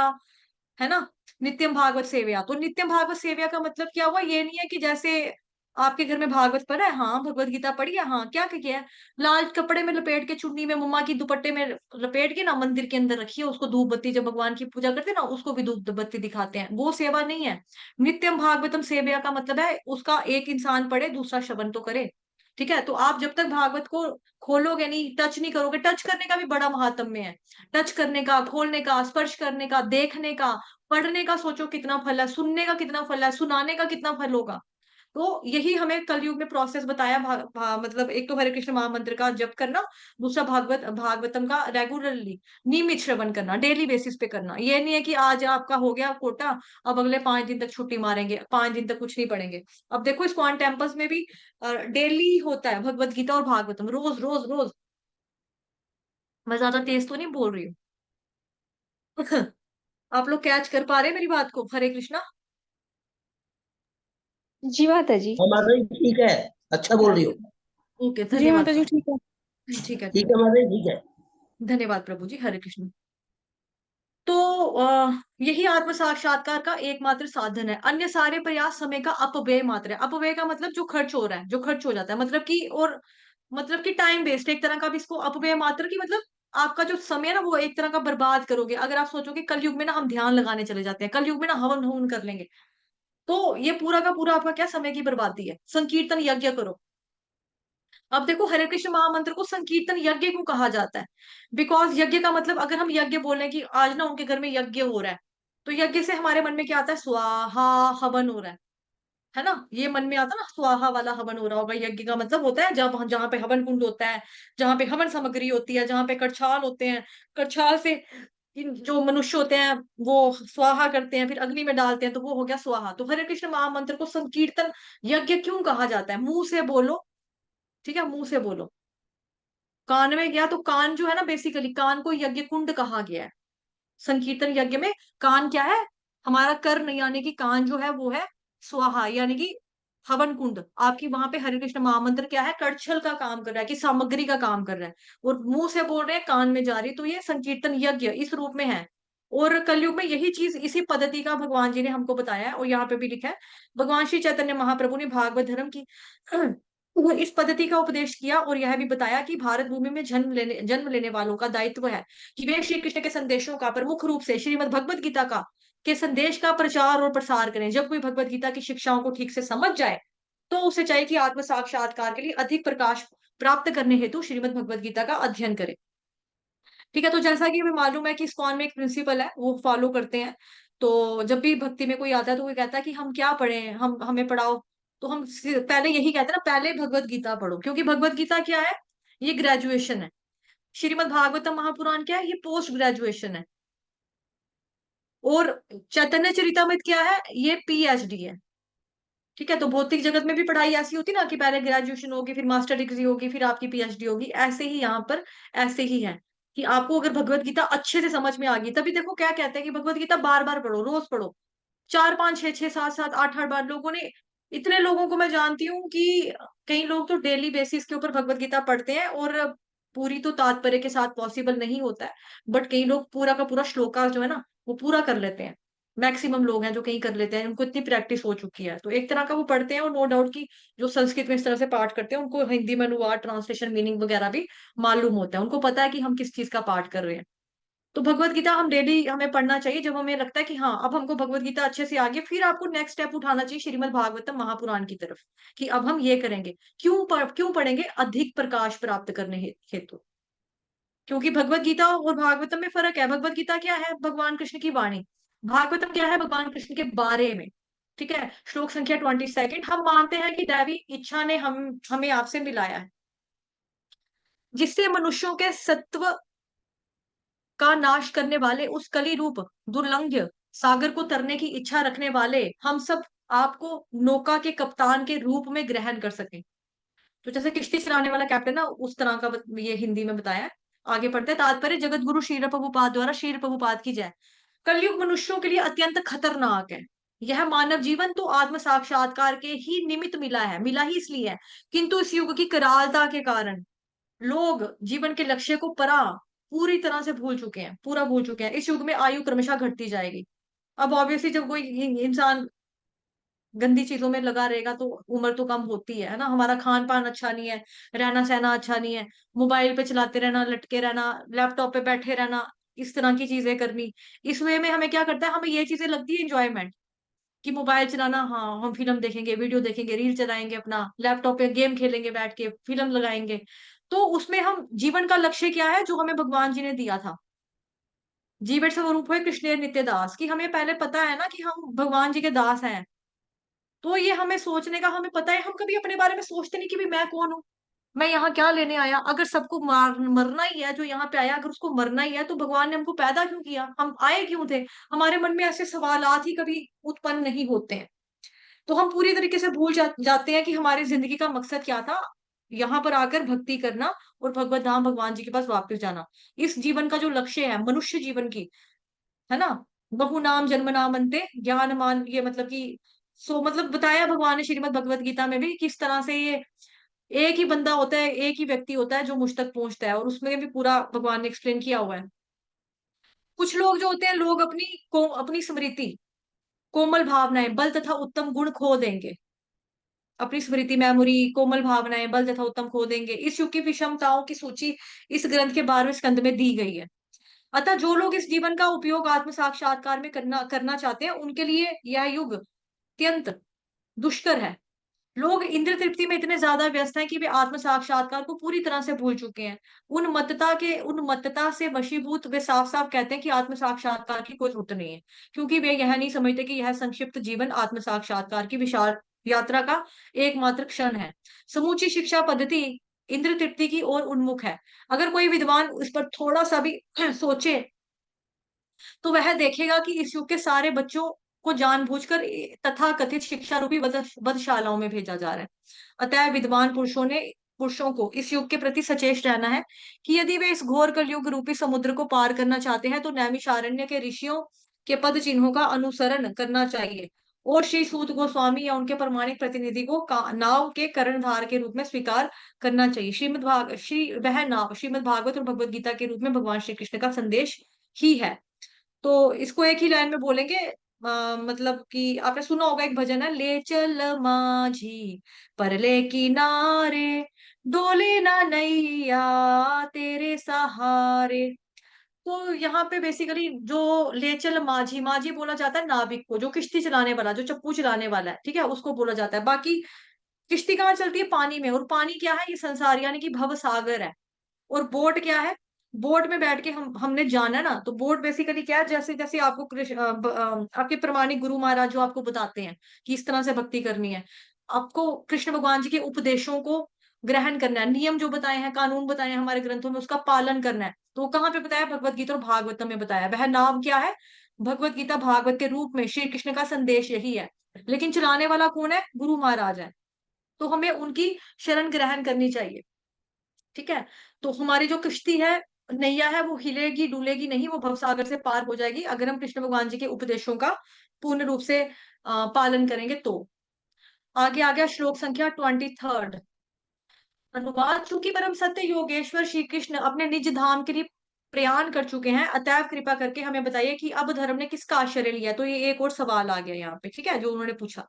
Speaker 1: है ना। नित्यम भागवत सेवया, तो नित्यम भागवत सेवया का मतलब क्या हुआ, ये नहीं है कि जैसे आपके घर में भागवत पढ़ा है, हाँ भगवत गीता पढ़ी है, हाँ क्या क्या किया है, लाल कपड़े में लपेट के, चुन्नी में, मम्मा की दुपट्टे में लपेट के ना मंदिर के अंदर रखिए उसको, धूप बत्ती, जब भगवान की पूजा करते हैं ना उसको भी धूप बत्ती दिखाते हैं, वो सेवा नहीं है। नित्यम भागवतम सेवया का मतलब है उसका एक इंसान पढ़े, दूसरा श्रवण तो करे। ठीक है, तो आप जब तक भागवत को खोलोगे नहीं, टच नहीं करोगे, टच करने का भी बड़ा महात्म्य है। टच करने का, खोलने का, स्पर्श करने का, देखने का, पढ़ने का सोचो कितना फल है, सुनने का कितना फल है, सुनाने का कितना फल होगा। तो यही हमें कलयुग में प्रोसेस बताया, मतलब एक तो हरे कृष्ण महामंत्र का जप करना, दूसरा भागवतम का रेगुलरली, नियमित श्रवण करना, डेली बेसिस पे करना। ये नहीं है कि आज आपका हो गया कोटा, अब अगले 5 दिन तक छुट्टी मारेंगे, 5 दिन तक कुछ नहीं पढ़ेंगे। अब देखो इस्कॉन टेम्पल्स में भी डेली होता है भगवत गीता और भागवतम, रोज रोज रोज। मैं ज्यादा तेज तो नहीं बोल रही हूँ। आप लोग कैच कर पा रहे हैं मेरी बात को? हरे कृष्णा।
Speaker 2: जी माता जी।
Speaker 3: हाँ माता जी ठीक है, अच्छा बोल रही हो।
Speaker 1: ओके,
Speaker 2: जी
Speaker 1: धन्यवाद
Speaker 2: माता जी
Speaker 1: प्रभु।
Speaker 2: ठीक है।
Speaker 1: ठीक है,
Speaker 3: ठीक है माता जी ठीक है।
Speaker 1: धन्यवाद प्रभु जी, हरे कृष्ण। तो यही आत्म साक्षात्कार का एकमात्र साधन है, अन्य सारे प्रयास समय का अपव्यय मात्र है। अपव्यय का मतलब जो खर्च हो रहा है, जो खर्च हो जाता है, मतलब कि, और मतलब कि टाइम वेस्ट एक तरह का भी इसको अपव्यय मात्र की मतलब, आपका जो समय है ना वो एक तरह का बर्बाद करोगे। अगर आप सोचोगे कलयुग में ना हम ध्यान लगाने चले जाते हैं, कलयुग में ना हवन हवन कर लेंगे, तो ये पूरा का पूरा आपका क्या, समय की बर्बादी है। संकीर्तन यज्ञ करो। अब देखो हरे कृष्ण महामंत्र को संकीर्तन यज्ञ क्यों कहा जाता है? बिकॉज यज्ञ का मतलब, अगर हम यज्ञ बोले कि आज ना उनके घर में यज्ञ हो रहा है, तो यज्ञ से हमारे मन में क्या आता है, स्वाहा, हवन हो रहा है ना, ये मन में आता ना, स्वाहा वाला हवन हो रहा होगा। यज्ञ का मतलब होता है जब जहाँ पे हवन कुंड होता है, जहाँ पे हवन सामग्री होती है, जहाँ पे कड़छाल होते हैं, कड़छाल से इन जो मनुष्य होते हैं वो स्वाहा करते हैं, फिर अग्नि में डालते हैं, तो वो हो गया स्वाहा। तो हरे कृष्ण महामंत्र को संकीर्तन यज्ञ क्यों कहा जाता है? मुंह से बोलो, ठीक है, मुंह से बोलो। कान में गया तो कान जो है ना, बेसिकली कान को यज्ञ कुंड कहा गया है। संकीर्तन यज्ञ में कान क्या है, हमारा कर्ण, यानी कि कान जो है वो है स्वाहा, यानी कि हवन कुंड। आपकी वहां पे हरे कृष्ण महामंत्र क्या है, कड़छल का काम कर रहा है, कि सामग्री का काम कर रहा है, और मुंह से बोल रहे हैं, कान में जा रही है, तो ये संकीर्तन यज्ञ इस रूप में है। और कलयुग में यही चीज, इसी पद्धति का भगवान जी ने हमको बताया है, और यहाँ पे भी लिखा है, भगवान श्री चैतन्य महाप्रभु ने भागवत धर्म की वो इस पद्धति का उपदेश किया, और यह भी बताया कि भारत भूमि में जन्म लेने वालों का दायित्व है कि वे श्री कृष्ण के संदेशों का, प्रमुख रूप से श्रीमद् भगवत गीता का, के संदेश का प्रचार और प्रसार करें। जब कोई भगवत गीता की शिक्षाओं को ठीक से समझ जाए, तो उसे चाहिए कि आत्म साक्षात्कार के लिए अधिक प्रकाश प्राप्त करने हेतु श्रीमद् भगवत गीता का अध्ययन करे। ठीक है, तो जैसा कि हमें मालूम है कि इस्कॉन में एक प्रिंसिपल है, वो फॉलो करते हैं। तो जब भी भक्ति में कोई आता है तो वो कहता है कि हम क्या पढ़े, हम हमें पढ़ाओ। तो हम पहले यही कहते हैं ना, पहले भगवत गीता पढ़ो, क्योंकि भगवत गीता क्या है, ये ग्रेजुएशन है। श्रीमद् भागवतम महापुराण क्या है, ये पोस्ट ग्रेजुएशन है। और चैतन्य चरितमृत क्या है, ये पीएचडी है। ठीक है, तो भौतिक जगत में भी पढ़ाई ऐसी होती ना कि पहले ग्रेजुएशन होगी, फिर मास्टर डिग्री होगी, फिर आपकी पीएचडी होगी, ऐसे ही यहाँ पर ऐसे ही है कि आपको अगर भगवत गीता अच्छे से समझ में आ गई, तभी देखो क्या कहते हैं कि भगवत गीता बार बार पढ़ो, रोज पढ़ो, 4 5 6 6 7 7 8 8 बार। लोगों ने, इतने लोगों को मैं जानती हूँ कि कई लोग तो डेली बेसिस के ऊपर भगवत गीता पढ़ते हैं, और पूरी तो तात्पर्य के साथ पॉसिबल नहीं होता है, बट कई लोग पूरा का पूरा श्लोका जो है ना वो पूरा कर लेते हैं। मैक्सिमम लोग हैं जो कहीं कर लेते हैं, उनको इतनी प्रैक्टिस हो चुकी है, तो एक तरह का वो पढ़ते हैं। और नो डाउट कि जो संस्कृत में इस तरह से पाठ करते हैं, उनको हिंदी में अनुवाद, ट्रांसलेशन, मीनिंग वगैरह भी मालूम होता है, उनको पता है कि हम किस चीज का पाठ कर रहे हैं। तो भगवत गीता हम डेली हमें पढ़ना चाहिए, जब हमें लगता है कि हाँ अब हमको भगवत गीता अच्छे से आ गई, फिर आपको नेक्स्ट स्टेप उठाना चाहिए श्रीमद् भागवतम महापुराण की तरफ, कि अब हम ये करेंगे। क्यों पढ़ेंगे? अधिक प्रकाश प्राप्त करने हेतु। क्योंकि भगवत गीता और भागवतम में फर्क है। भगवत गीता क्या है, भगवान कृष्ण की वाणी। भागवतम क्या है, भगवान कृष्ण के बारे में। ठीक है, श्लोक संख्या 22। हम मानते हैं कि दैवी इच्छा ने हमें आपसे मिलाया है, जिससे मनुष्यों के सत्व का नाश करने वाले, उस कली रूप दुर्लंघ्य सागर को तरने की इच्छा रखने वाले हम सब आपको नौका के कप्तान के रूप में ग्रहण कर सके। तो जैसे किश्ती चलाने वाला कैप्टन ना, उस तरह का ये हिंदी में बताया है। आगे पढ़ते हैं। तात्पर्य जगत गुरु शील प्रभुपाद द्वारा, शील प्रभुपाद की जय। कलयुग मनुष्यों के लिए अत्यंत खतरनाक है। यह मानव जीवन तो आत्म साक्षात्कार के ही निमित्त मिला है, मिला ही इसलिए है, किंतु इस युग की करालता के कारण लोग जीवन के लक्ष्य को पूरी तरह से भूल चुके हैं, पूरा भूल चुके हैं। इस युग में आयु क्रमशः घटती जाएगी। अब ऑब्वियसली जब कोई इंसान गंदी चीजों में लगा रहेगा तो उम्र तो कम होती है ना। हमारा खान पान अच्छा नहीं है, रहना सहना अच्छा नहीं है, मोबाइल पे चलाते रहना, लटके रहना, लैपटॉप पे बैठे रहना, इस तरह की चीजें करनी। इस वे में हमें क्या करता है, हमें ये चीजें लगती है इंजॉयमेंट, कि मोबाइल चलाना, हाँ हम फिल्म देखेंगे, वीडियो देखेंगे, रील चलाएंगे, अपना लैपटॉप पे गेम खेलेंगे, बैठ के फिल्म लगाएंगे। तो उसमें हम जीवन का लक्ष्य क्या है जो हमें भगवान जी ने दिया था, जीवन स्वरूप है कृष्ण नित्य दास, कि हमें पहले पता है ना कि हम भगवान जी के दास हैं। तो ये हमें सोचने का, हमें पता है, हम कभी अपने बारे में सोचते नहीं कि भी मैं कौन हूँ, मैं यहाँ क्या लेने आया। अगर सबको मरना ही है, जो यहाँ पे आया अगर उसको मरना ही है, तो भगवान ने हमको पैदा क्यों किया, हम आए क्यों थे। हमारे मन में ऐसे सवालात ही कभी उत्पन्न नहीं होते हैं। तो हम पूरी तरीके से भूल जाते हैं कि हमारी जिंदगी का मकसद क्या था, यहाँ पर आकर भक्ति करना और भगवत धाम भगवान जी के पास वापस जाना। इस जीवन का जो लक्ष्य है मनुष्य जीवन की, है ना, बहु नाम जन्म नाम अंते ज्ञान मान, ये मतलब कि मतलब बताया भगवान ने श्रीमद् भगवत गीता में भी, किस तरह से ये एक ही बंदा होता है, एक ही व्यक्ति होता है जो मुझ तक पहुंचता है, और उसमें भी पूरा भगवान ने एक्सप्लेन किया हुआ है। कुछ लोग जो होते हैं, लोग अपनी स्मृति, कोमल भावनाएं, बल तथा उत्तम गुण खो देंगे। अपनी स्मृति, मेमोरी, कोमल भावनाएं, बल तथा उत्तम खो देंगे। इस युग की विषमताओं की सूची इस ग्रंथ के 12वें स्कंद में दी गई है। अतः जो लोग इस जीवन का उपयोग आत्म साक्षात्कार में करना करना चाहते हैं, उनके लिए यह युग अत्यंत दुष्कर है। लोग इंद्र तृप्ति में इतने ज्यादा व्यस्त हैं कि वे आत्म साक्षात्कार को पूरी तरह से भूल चुके हैं। उन्मत्तता से वशीभूत वे साफ साफ कहते हैं कि आत्म साक्षात्कार की कोई जरूरत नहीं है, क्योंकि वे यह नहीं समझते कि यह संक्षिप्त जीवन आत्म साक्षात्कार की विशाल यात्रा का एकमात्र क्षण है। समूची शिक्षा पद्धति इंद्र तृप्ति की ओर उन्मुख है। अगर कोई विद्वान इस पर थोड़ा सा भी सोचे, तो वह देखेगा कि इस युग के सारे बच्चों को जानबूझकर तथा कथित शिक्षा रूपी वधशालाओं में भेजा जा रहा है। अतः विद्वान पुरुषों को इस युग के प्रति सचेत रहना है कि यदि वे इस घोर कलयुग रूपी समुद्र को पार करना चाहते हैं, तो नैमिषारण्य के ऋषियों के पद चिन्हों का अनुसरण करना चाहिए, और श्री सूत गोस्वामी या उनके प्रमाणिक प्रतिनिधि को नाव के कर्णधार के रूप में स्वीकार करना चाहिए। वह नाव श्रीमद् भागवत और भगवत गीता के रूप में भगवान श्री कृष्ण का संदेश ही है। तो इसको एक ही लाइन में बोलेंगे। मतलब कि आपने सुना होगा, एक भजन है, ले चल माझी परले किनारे, डोले ना नैया तेरे सहारे। तो यहाँ पे बेसिकली जो ले चल माझी, माझी बोला जाता है नाविक को, जो किश्ती चलाने वाला, जो चप्पू चलाने वाला है, ठीक है, उसको बोला जाता है। बाकी किश्ती कहाँ चलती है, पानी में, और पानी क्या है, ये संसार यानी कि भव सागर है। और बोट क्या है, बोट में बैठ के हमने जाना ना, तो बोट बेसिकली क्या है, जैसे जैसे आपको आपके प्रमाणिक गुरु महाराज जो आपको बताते हैं कि इस तरह से भक्ति करनी है, आपको कृष्ण भगवान जी के उपदेशों को ग्रहण करना है, नियम जो बताए हैं, कानून बताए हैं हमारे ग्रंथों में, उसका पालन करना है। तो कहाँ पे बताया, भगवत गीता और भागवतम में बताया। वह नाम क्या है, भगवत गीता भागवत के रूप में श्री कृष्ण का संदेश यही है। लेकिन चलाने वाला कौन है, गुरु महाराज है। तो हमें उनकी शरण ग्रहण करनी चाहिए, ठीक है। तो हमारी जो किश्ती है, नैया है, वो हिलेगी डुलेगी नहीं, वो भवसागर से पार हो जाएगी अगर हम कृष्ण भगवान जी के उपदेशों का पूर्ण रूप से पालन करेंगे। तो आगे आ गया श्लोक संख्या 23। अनुवाद, चूंकि परम सत्य योगेश्वर श्री कृष्ण अपने निज धाम के लिए प्रयाण कर चुके हैं, अतएव कृपा करके हमें बताइए कि अब धर्म ने किसका आश्रय लिया। तो ये एक और सवाल आ गया यहाँ पे, ठीक है, जो उन्होंने पूछा।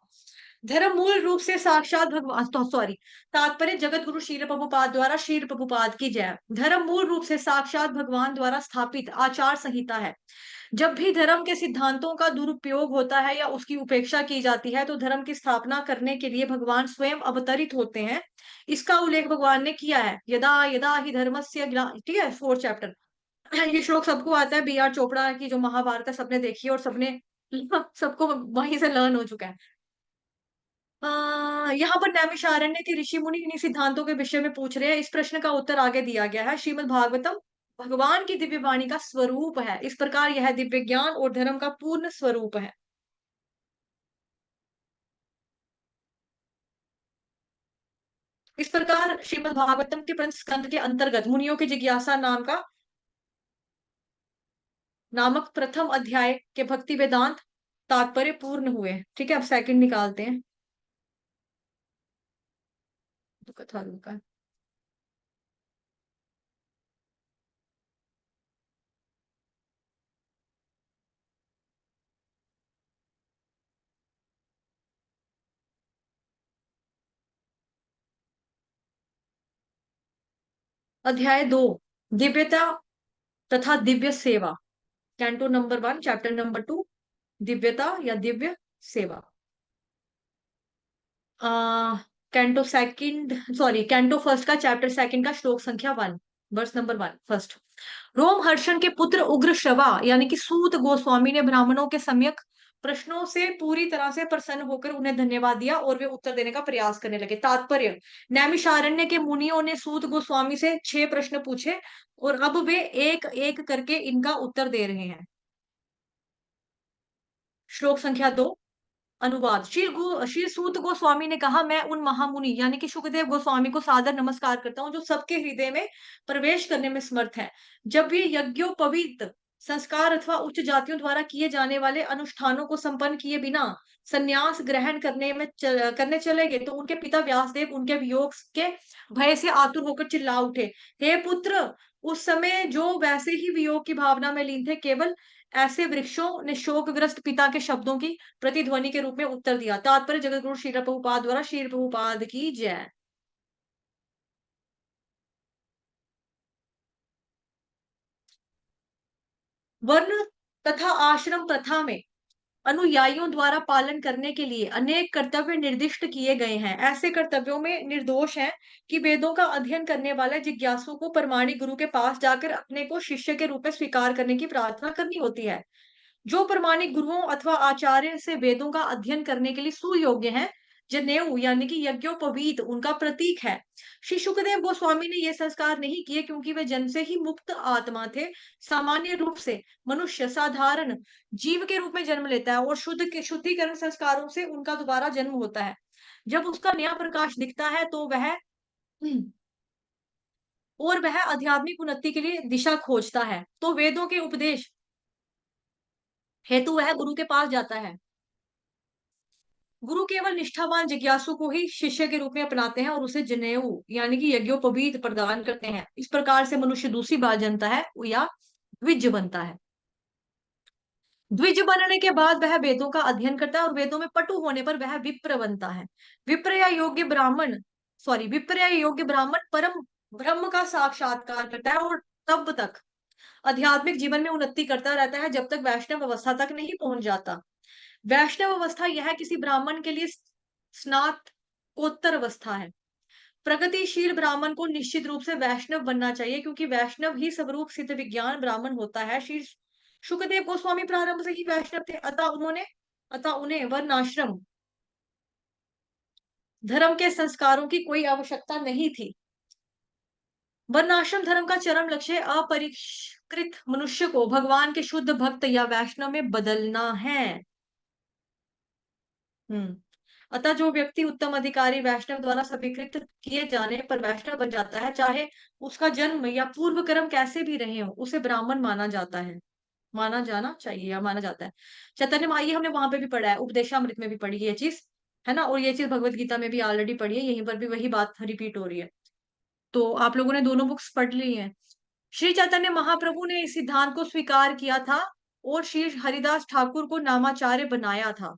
Speaker 1: धर्म मूल रूप से साक्षात भगवान, तो सॉरी, तात्पर्य जगत गुरु शील प्रभुपाद द्वारा, शील प्रभुपाद की जय। धर्म मूल रूप से साक्षात भगवान द्वारा स्थापित आचार संहिता है। जब भी धर्म के सिद्धांतों का दुरुपयोग होता है या उसकी उपेक्षा की जाती है, तो धर्म की स्थापना करने के लिए भगवान स्वयं अवतरित होते हैं। इसका उल्लेख भगवान ने किया है, यदा यदा ही धर्मस्य ठीक है, 4th चैप्टर। ये श्लोक सबको आता है, बी आर चोपड़ा की जो महाभारत है सबने देखी है, और सबने सबको वहीं से लर्न हो चुका है। यहाँ पर नैमिषारण्य के ऋषि मुनि इन्हीं सिद्धांतों के विषय में पूछ रहे हैं। इस प्रश्न का उत्तर आगे दिया गया है, श्रीमद् भागवतम भगवान की दिव्य वाणी का स्वरूप है। इस प्रकार यह दिव्य ज्ञान और धर्म का पूर्ण स्वरूप है। इस प्रकार श्रीमद् भागवतम के पंच स्कंद के अंतर्गत मुनियों की जिज्ञासा नामक प्रथम अध्याय के भक्ति वेदांत तात्पर्य पूर्ण हुए। ठीक है, अब सेकंड निकालते हैं। तो कथा रुका। अध्याय 2, दिव्यता तथा दिव्य सेवा। कैंटो नंबर 1, चैप्टर नंबर 2, दिव्यता या दिव्य सेवा। Ah, canto second, sorry, canto first का चैप्टर सेकंड का श्लोक संख्या 1, वर्स नंबर 1 फर्स्ट। रोमहर्षण के पुत्र उग्र श्रवा यानी कि सूत गोस्वामी ने ब्राह्मणों के सम्यक प्रश्नों से पूरी तरह से प्रसन्न होकर उन्हें धन्यवाद दिया और वे उत्तर देने का प्रयास करने लगे। तात्पर्य, नैमिषारण्य के मुनियों ने सूत गोस्वामी से 6 प्रश्न पूछे और अब वे एक एक करके इनका उत्तर दे रहे हैं। श्लोक संख्या 2, अनुवाद। श्री सूत गोस्वामी ने कहा, मैं उन महामुनि यानी कि सुखदेव गोस्वामी को सादर नमस्कार करता हूँ जो सबके हृदय में प्रवेश करने में समर्थ है। जब ये यज्ञोपवीत संस्कार अथवा उच्च जातियों द्वारा किए जाने वाले अनुष्ठानों को संपन्न किए बिना संन्यास ग्रहण करने चले गए तो उनके पिता व्यासदेव उनके वियोग के भय से आतुर होकर चिल्ला उठे, हे पुत्र। उस समय जो वैसे ही वियोग की भावना में लीन थे, केवल ऐसे वृक्षों ने शोकग्रस्त पिता के शब्दों की प्रतिध्वनि के रूप में उत्तर दिया। तात्पर्य, जगत गुरु श्रील प्रभुपाद द्वारा श्रील प्रभुपाद की जय। वर्ण तथा आश्रम प्रथा में अनुयायियों द्वारा पालन करने के लिए अनेक कर्तव्य निर्दिष्ट किए गए हैं। ऐसे कर्तव्यों में निर्दोष है कि वेदों का अध्ययन करने वाले जिज्ञासु को प्रमाणिक गुरु के पास जाकर अपने को शिष्य के रूप में स्वीकार करने की प्रार्थना करनी होती है। जो प्रमाणिक गुरुओं अथवा आचार्य से वेदों का अध्ययन करने के लिए सुयोग्य हैं, जनेऊ यानी कि यज्ञोपवीत उनका प्रतीक है। श्री सुखदेव गोस्वामी ने ये संस्कार नहीं किए क्योंकि वे जन्म से ही मुक्त आत्मा थे। सामान्य रूप से मनुष्य साधारण जीव के रूप में जन्म लेता है और शुद्धिकरण संस्कारों से उनका दोबारा जन्म होता है। जब उसका नया प्रकाश दिखता है तो वह आध्यात्मिक उन्नति के लिए दिशा खोजता है, तो वेदों के उपदेश हेतु वह गुरु के पास जाता है। गुरु केवल निष्ठावान जिज्ञासु को ही शिष्य के रूप में अपनाते हैं और उसे जनेऊ यानी कि यज्ञोपवीत प्रदान करते हैं। इस प्रकार से मनुष्य दूसरी बार जनता है या द्विज बनता है। द्विज बनने के बाद वह वेदों का अध्ययन करता है और वेदों में पटु होने पर वह विप्र बनता है। विप्र या योग्य ब्राह्मण परम ब्रह्म का साक्षात्कार करता है और तब तक आध्यात्मिक जीवन में उन्नति करता रहता है जब तक वैष्णव अवस्था तक नहीं पहुंच जाता। वैष्णव अवस्था यह किसी ब्राह्मण के लिए स्नातकोत्तर अवस्था है। प्रगतिशील ब्राह्मण को निश्चित रूप से वैष्णव बनना चाहिए क्योंकि वैष्णव ही स्वरूप सिद्ध विज्ञान ब्राह्मण होता है। श्री सुखदेव गोस्वामी प्रारंभ से ही वैष्णव थे, अतः उन्हें वर्णाश्रम धर्म के संस्कारों की कोई आवश्यकता नहीं थी। वर्णाश्रम धर्म का चरम लक्ष्य अपरिष्कृत मनुष्य को भगवान के शुद्ध भक्त या वैष्णव में बदलना है। हम्म अतः जो व्यक्ति उत्तम अधिकारी वैष्णव द्वारा स्वीकृत किए जाने पर वैष्णव बन जाता है, चाहे उसका जन्म या पूर्व कर्म कैसे भी रहे हो, उसे ब्राह्मण माना जाता है, माना जाना चाहिए या माना जाता है। चैतन्य माई हमने वहां पे भी पढ़ा है, उपदेशामृत में भी पढ़ी है ये चीज, है ना। और ये चीज भगवत गीता में भी ऑलरेडी पढ़ी है, यहीं पर भी वही बात रिपीट हो रही है। तो आप लोगों ने दोनों बुक्स पढ़ ली हैं। श्री चैतन्य महाप्रभु ने इस सिद्धांत को स्वीकार किया था और श्री हरिदास ठाकुर को नामाचार्य बनाया था।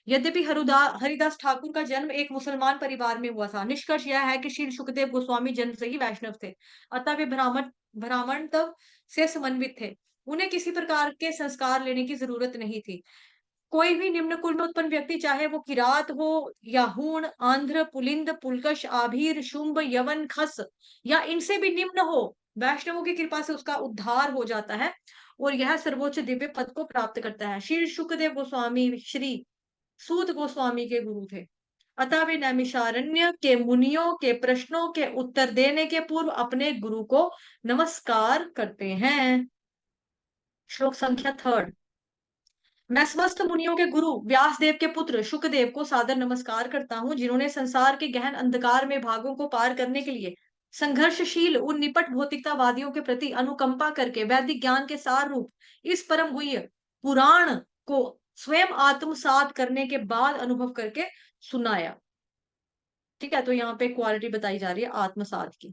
Speaker 1: यद्यपि हरिदास ठाकुर का जन्म एक मुसलमान परिवार में हुआ था। निष्कर्ष यह है कि श्री सुखदेव गोस्वामी जन्म से ही वैष्णव थे, अतः वे ब्राह्मण तब से समन्वित थे। उन्हें किसी प्रकार के संस्कार लेने की जरूरत नहीं थी। कोई भी निम्न कुल में उत्पन्न व्यक्ति, चाहे वो किरात हो या हूण, आंध्र, पुलिंद, पुलकश, आभीर, शुंभ, यवन, खस या इनसे भी निम्न हो, वैष्णवों की कृपा से उसका उद्धार हो जाता है और यह सर्वोच्च दिव्य पद को प्राप्त करता है। श्री सुखदेव गोस्वामी श्री सूत गोस्वामी के गुरु थे। अतः वे नैमिषारण्य के मुनियों के प्रश्नों के उत्तर देने के पूर्व अपने गुरु को नमस्कार करते हैं। श्लोक संख्या थर्ड। मैं समस्त मुनियों के गुरु व्यास देव के पुत्र शुकदेव को सादर नमस्कार करता हूँ, जिन्होंने संसार के गहन अंधकार में भागों को पार करने के लिए संघर्षशील उन निपट भौतिकतावादियों के प्रति अनुकंपा करके वैदिक ज्ञान के सार रूप इस परम गुह्य पुराण को स्वयं आत्मसात करने के बाद अनुभव करके सुनाया। ठीक है, तो यहाँ पे क्वालिटी बताई जा रही है आत्मसात की।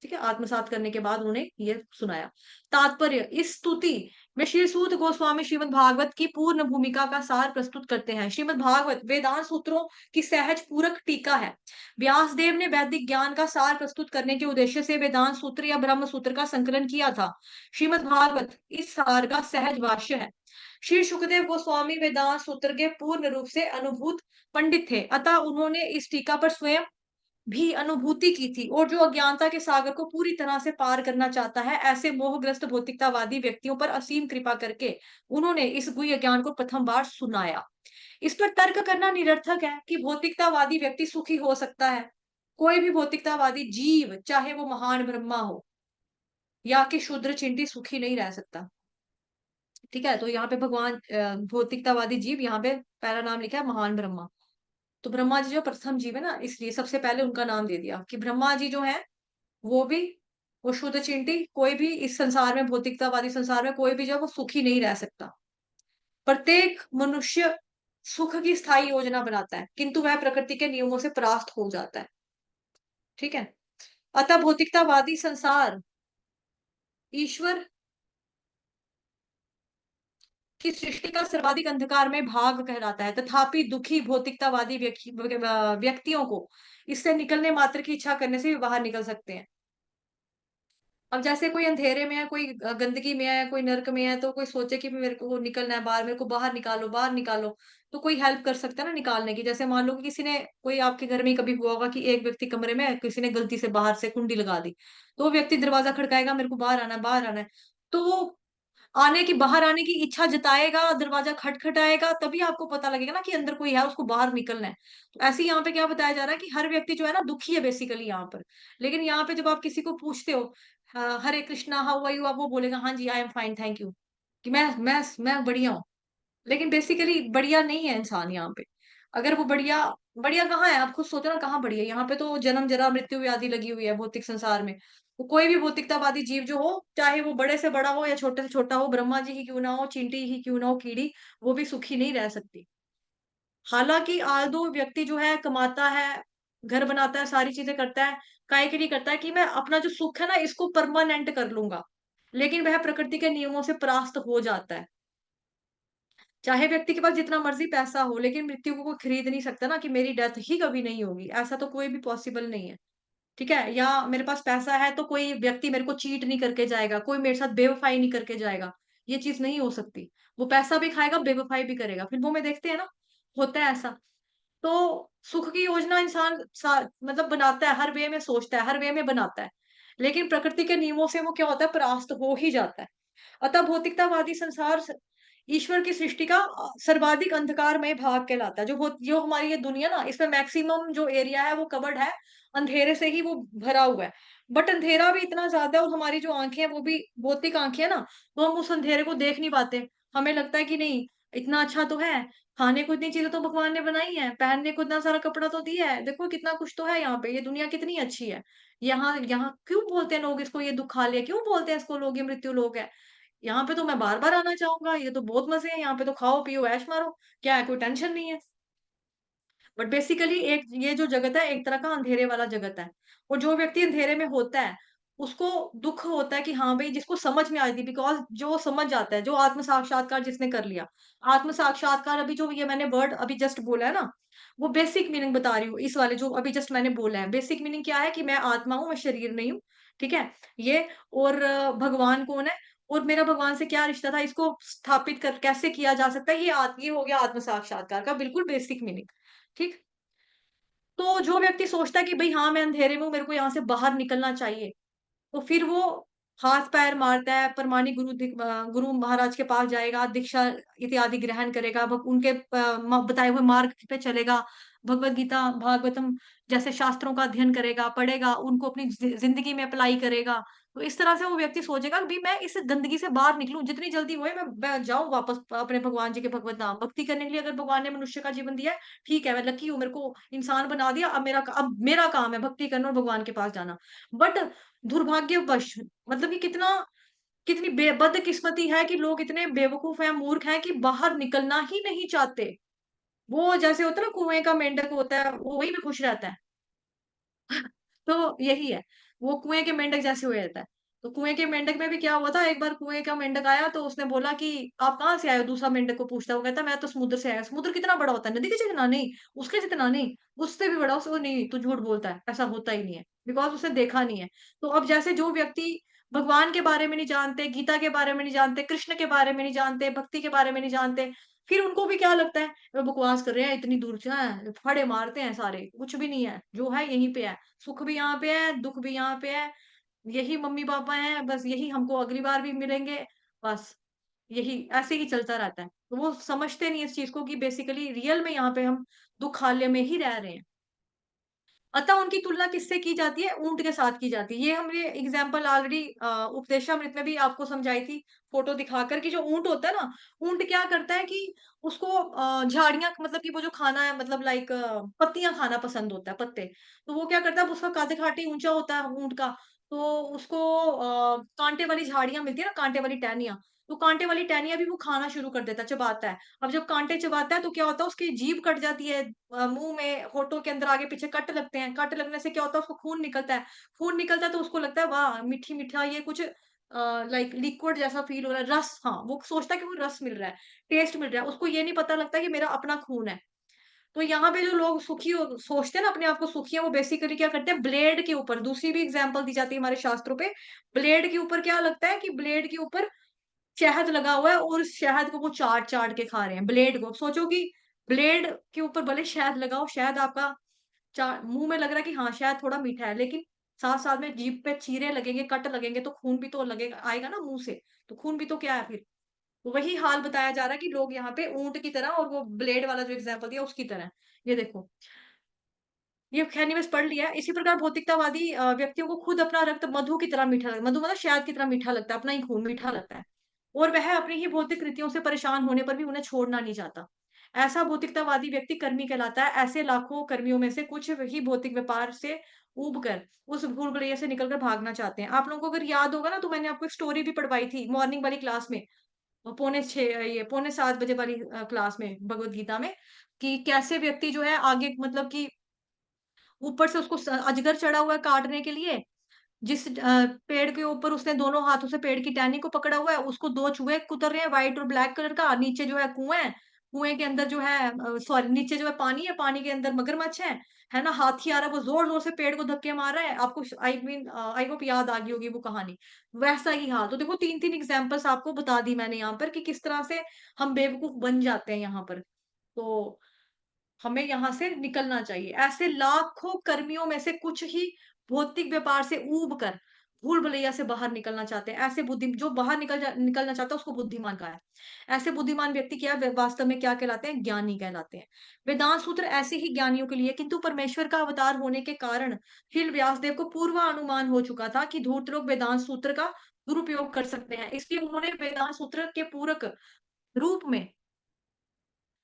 Speaker 1: ठीक है, आत्मसात करने के बाद उन्होंने ये सुनाया। तात्पर्य। इस स्तुति में श्री सूत गोस्वामी श्रीमद् भागवत की पूर्ण भूमिका का सार प्रस्तुत करते हैं। श्रीमद् भागवत वेदांत सूत्रों की सहज पूरक टीका है। व्यास देव ने वैदिक ज्ञान का सार प्रस्तुत करने के उद्देश्य से वेदांत सूत्र या ब्रह्म सूत्र का संकलन किया था। श्रीमद् भागवत इस सार का सहज भाष्य है। श्री सुखदेव गोस्वामी वेदांत सूत्र के पूर्ण रूप से अनुभूत पंडित थे, अतः उन्होंने इस टीका पर स्वयं भी अनुभूति की थी, और जो अज्ञानता के सागर को पूरी तरह से पार करना चाहता है, ऐसे मोहग्रस्त भौतिकतावादी व्यक्तियों पर असीम कृपा करके उन्होंने इस गुह्य ज्ञान को प्रथम बार सुनाया। इस पर तर्क करना निरर्थक है कि भौतिकतावादी व्यक्ति सुखी हो सकता है। कोई भी भौतिकतावादी जीव, चाहे वो महान ब्रह्मा हो या कि शूद्र चिंटी, सुखी नहीं रह सकता। ठीक है, तो यहाँ पे भगवान भौतिकतावादी जीव, यहाँ पे पहला नाम लिखा है महान ब्रह्मा। तो ब्रह्मा जी जो प्रथम जीव है ना, इसलिए सबसे पहले उनका नाम दे दिया कि ब्रह्मा जी जो है वो भी, वो शुद्ध चिंटी, कोई भी इस संसार में, भौतिकतावादी संसार में कोई भी जो है वो सुखी नहीं रह सकता। प्रत्येक मनुष्य सुख की स्थायी योजना बनाता है, किंतु वह प्रकृति के नियमों से परास्त हो जाता है। ठीक है, अतः भौतिकतावादी संसार ईश्वर की सृष्टि का सर्वाधिक अंधकार में भाग कहलाता है। तथापि दुखी भौतिकतावादी व्यक्तियों को इससे निकलने मात्र की इच्छा करने से भी बाहर निकल सकते हैं। अब जैसे कोई अंधेरे में है, कोई गंदगी में है, कोई नर्क में है, तो कोई सोचे कि मेरे को निकलना है बाहर, मेरे को बाहर निकालो, बाहर निकालो, तो कोई हेल्प कर सकता है ना निकालने की। जैसे मान लो कि किसी ने, कोई आपके घर में ही कभी हुआ होगा कि एक व्यक्ति कमरे में है, किसी ने गलती से बाहर से कुंडी लगा दी, तो वो व्यक्ति दरवाजा खड़काएगा, मेरे को बाहर आना है, बाहर आना है। तो वो आने की, बाहर आने की इच्छा जताएगा, दरवाजा खटखटाएगा, तभी आपको पता लगेगा ना कि अंदर कोई है, उसको बाहर निकलना है। तो ऐसे ही यहाँ पे क्या बताया जा रहा है कि हर व्यक्ति जो है ना दुखी है बेसिकली यहाँ पर। लेकिन यहाँ पे जब आप किसी को पूछते हो, Hare Krishna how are you, आप वो बोलेगा हाँ जी I am fine thank you, कि मैं बढ़िया हूँ। लेकिन बेसिकली बढ़िया नहीं है इंसान यहाँ पे। अगर वो बढ़िया, बढ़िया कहाँ है, आप खुद सोचो ना, कहाँ बढ़िया है? यहाँ पे तो जन्म जरा मृत्यु व्याधि लगी हुई है भौतिक संसार में। वो कोई भी भौतिकतावादी जीव जो हो, चाहे वो बड़े से बड़ा हो या छोटे से छोटा हो, ब्रह्मा जी ही क्यों ना हो, चींटी ही क्यों ना हो, कीड़ी, वो भी सुखी नहीं रह सकती। हालांकि आदो व्यक्ति जो है कमाता है, घर बनाता है, सारी चीजें करता है, काहे के लिए करता है? कि मैं अपना जो सुख है ना इसको परमानेंट कर लूंगा। लेकिन वह प्रकृति के नियमों से परास्त हो जाता है। चाहे व्यक्ति के पास जितना मर्जी पैसा हो, लेकिन मृत्यु को कोई खरीद नहीं सकता ना, कि मेरी डेथ ही कभी नहीं होगी, ऐसा तो कोई भी पॉसिबल नहीं है। ठीक है, या मेरे पास पैसा है तो कोई व्यक्ति मेरे को चीट नहीं करके जाएगा, कोई मेरे साथ बेवफाई नहीं करके जाएगा, ये चीज नहीं हो सकती। वो पैसा भी खाएगा, बेवफाई भी करेगा, फिल्मों में देखते हैं ना, होता है ऐसा। तो सुख की योजना इंसान मतलब बनाता है, हर वे में सोचता है, हर वे में बनाता है, लेकिन प्रकृति के नियमों से वो क्या होता है, परास्त हो ही जाता है। अतः भौतिकतावादी संसार ईश्वर की सृष्टि का सर्वाधिक अंधकारमय भाग कहलाता है। जो हमारी ये दुनिया ना, इसमें मैक्सिमम जो एरिया है वो कवर्ड है, अंधेरे से ही वो भरा हुआ है। बट अंधेरा भी इतना ज्यादा है, और हमारी जो आंखें हैं वो भी भौतिक आंखें हैं ना, तो हम उस अंधेरे को देख नहीं पाते। हमें लगता है कि नहीं, इतना अच्छा तो है, खाने को इतनी चीजें तो भगवान ने बनाई है, पहनने को इतना सारा कपड़ा तो दिया है, देखो कितना कुछ तो है यहाँ पे, ये दुनिया कितनी अच्छी है। यहाँ यहाँ क्यों बोलते हैं लोग इसको ये दुख खा लिया, क्यों बोलते हैं इसको लोग ये मृत्यु लोग है? यहाँ पे तो मैं बार बार आना चाहूंगा, ये तो बहुत मजे हैं, यहाँ पे तो खाओ पियो ऐश मारो, क्या है, कोई टेंशन नहीं है। बट बेसिकली एक ये जो जगत है, एक तरह का अंधेरे वाला जगत है। और जो व्यक्ति अंधेरे में होता है, उसको दुख होता है कि हाँ भाई, जिसको समझ में आती, बिकॉज जो समझ जाता है, जो आत्म साक्षात्कार जिसने कर लिया। आत्म साक्षात्कार, अभी जो ये मैंने वर्ड अभी जस्ट बोला है ना, वो बेसिक मीनिंग बता रही हूँ, इस वाले जो अभी जस्ट मैंने बोला है, बेसिक मीनिंग क्या है कि मैं आत्मा हूँ, मैं शरीर नहीं हूँ। ठीक है, ये, और भगवान कौन है, और मेरा भगवान से क्या रिश्ता था, इसको स्थापित कर कैसे किया जा सकता है, ये हो गया आत्म साक्षात्कार का बिल्कुल बेसिक मीनिंग। ठीक। तो जो व्यक्ति सोचता है कि भाई हाँ मैं अंधेरे में हूँ, मेरे को यहाँ से बाहर निकलना चाहिए, तो फिर वो हाथ पैर मारता है, परमानी गुरु महाराज के पास जाएगा, दीक्षा इत्यादि ग्रहण करेगा, उनके बताए हुए मार्ग पे चलेगा, भगवत गीता भागवतम जैसे शास्त्रों का अध्ययन करेगा, पढ़ेगा, उनको अपनी जिंदगी में अप्लाई करेगा, तो इस तरह से वो व्यक्ति सोचेगा कि भी मैं इस गंदगी से बाहर निकलूं, जितनी जल्दी होए मैं जाऊं वापस अपने भगवान जी के भगवत धाम। भक्ति करने के लिए अगर भगवान ने मनुष्य का जीवन दिया है, ठीक है, मैं लकी हूं, मेरे को इंसान बना दिया, अब मेरा काम है भक्ति करना और भगवान के पास जाना। बट दुर्भाग्यवश, मतलब कि कितनी बदकिस्मती है कि लोग इतने बेवकूफ हैं, मूर्ख हैं कि बाहर निकलना ही नहीं चाहते। वो जैसे होता है ना, कुएं का मेंढक होता है, वो वही में खुश रहता है। तो यही है, वो कुएं के मेंढक जैसे हो जाता है। तो कुएं के मेंढक में भी क्या हुआ था, एक बार कुएं का मेंढक आया तो उसने बोला कि आप कहाँ से आए हो, दूसरा मेंढक को पूछता है। वो कहता मैं तो समुद्र से आया। समुद्र कितना बड़ा होता है, नदी के जितना नहीं, उसके जितना नहीं, उससे भी बड़ा। उससे नहीं, तू झूठ बोलता है, ऐसा होता ही नहीं है, बिकॉज उसने देखा नहीं है। तो अब जैसे जो व्यक्ति भगवान के बारे में नहीं जानते, गीता के बारे में नहीं जानते, कृष्ण के बारे में नहीं जानते, भक्ति के बारे में नहीं जानते, फिर उनको भी क्या लगता है, वो बकवास कर रहे हैं, इतनी दूर से हैं, फड़े मारते हैं सारे, कुछ भी नहीं है, जो है यहीं पे है, सुख भी यहाँ पे है, दुख भी यहाँ पे है, यही मम्मी पापा हैं, बस यही हमको अगली बार भी मिलेंगे, बस यही ऐसे ही चलता रहता है। तो वो समझते नहीं इस चीज को कि बेसिकली रियल में यहाँ पे हम दुखालय में ही रह रहे हैं। अतः उनकी तुलना किससे की जाती है, ऊंट के साथ की जाती है। ये हमने एग्जाम्पल ऑलरेडी उपदेशामृत में भी आपको समझाई थी, फोटो दिखाकर, कि जो ऊंट होता है ना, ऊंट क्या करता है कि उसको झाड़ियां, मतलब कि वो जो खाना है, मतलब लाइक पत्तियां खाना पसंद होता है, पत्ते। तो वो क्या करता है, उसका काते खाटे ऊंचा होता है ऊंट का, तो उसको कांटे वाली झाड़ियां मिलती है ना, कांटे वाली टहनियां, तो कांटे वाली टहनियां भी वो खाना शुरू कर देता है, चबाता है। अब जब कांटे चबाता है तो क्या होता है, उसकी जीभ कट जाती है, मुंह में, होठों के अंदर आगे पीछे कट लगते हैं। कट लगने से क्या होता है, उसको खून निकलता है। खून निकलता है तो उसको लगता है वाह, मीठी मीठा ये कुछ लाइक लिक्विड जैसा फील हो रहा है, रस, हाँ, वो सोचता है कि वो रस मिल रहा है, टेस्ट मिल रहा है। उसको ये नहीं पता लगता कि मेरा अपना खून है। तो यहाँ पे जो लोग सोचते हैं ना अपने आप को सुखी है, वो बेसिकली क्या करते हैं, ब्लेड के ऊपर, दूसरी भी एग्जाम्पल दी जाती है हमारे शास्त्रों पे, ब्लेड के ऊपर क्या लगता है कि ब्लेड के ऊपर शहद लगा हुआ है, और उस शहद को वो चाट चाट के खा रहे हैं, ब्लेड को। सोचो कि ब्लेड के ऊपर भले शहद लगाओ, शहद आपका मुंह में लग रहा है कि हाँ शायद थोड़ा मीठा है, लेकिन साथ साथ में जीभ पे चीरे लगेंगे, कट लगेंगे, तो खून भी तो लगेगा, आएगा ना मुंह से, तो खून भी तो क्या है फिर। तो वही हाल बताया जा रहा है कि लोग यहाँ पे ऊंट की तरह, और वो ब्लेड वाला जो एग्जाम्पल दिया उसकी तरह। ये देखो, ये खैनी में पढ़ लिया है। इसी प्रकार भौतिकतावादी व्यक्तियों को खुद अपना रक्त मधु की तरह मीठा लगता है, मधु मतलब शहद की तरह मीठा लगता है, अपना ही खून मीठा लगता है, और वह अपनी ही भौतिक कृतियों से परेशान होने पर भी उन्हें छोड़ना नहीं चाहता। ऐसा भौतिकतावादी व्यक्ति कर्मी कहलाता है। ऐसे लाखों कर्मियों में से कुछ ही भौतिक व्यापार से ऊब कर उस भूल भुलैया से निकलकर भागना चाहते हैं। आप लोगों को अगर याद होगा ना, तो मैंने आपको एक स्टोरी भी पढ़वाई थी मॉर्निंग वाली क्लास में, पौने 7 बजे वाली क्लास में, भगवत गीता में, कि कैसे व्यक्ति जो है आगे, मतलब कि ऊपर से उसको अजगर चढ़ा हुआ है काटने के लिए, जिस पेड़ के ऊपर उसने दोनों हाथों से पेड़ की टहनी को पकड़ा हुआ है, उसको दो चूहे कुतर रहे हैं, व्हाइट और ब्लैक कलर का। नीचे जो है कुआं है, कुएं के अंदर जो है, सॉरी, नीचे जो है पानी है, पानी के अंदर मगरमच्छ है ना, हाथी आ रहा है, वो जोर जोर से पेड़ को धक्के मार रहा है। आपको आई मीन आई होप याद आ गई होगी वो कहानी। वैसा ही हाल। तो देखो, तीन तीन एग्जाम्पल्स आपको बता दी मैंने यहाँ पर, कि किस तरह से हम बेवकूफ बन जाते हैं यहाँ पर। तो हमें यहाँ से निकलना चाहिए। ऐसे लाखों कर्मियों में से कुछ ही भौतिक व्यापार से ऊब कर भूल भुलैया से बाहर निकलना चाहते हैं। ऐसे बुद्धि जो बाहर निकलना चाहता है, उसको बुद्धिमान कहा है। ऐसे बुद्धिमान व्यक्ति क्या है, वास्तव में क्या कहलाते हैं, ज्ञानी कहलाते हैं। वेदांत सूत्र ऐसे ही ज्ञानियों के लिए, किंतु परमेश्वर का अवतार होने के कारण हिल व्यासदेव को पूर्वानुमान हो चुका था कि धूर्त लोग वेदांत सूत्र का दुरुपयोग कर सकते हैं, इसलिए उन्होंने वेदांत सूत्र के पूरक रूप में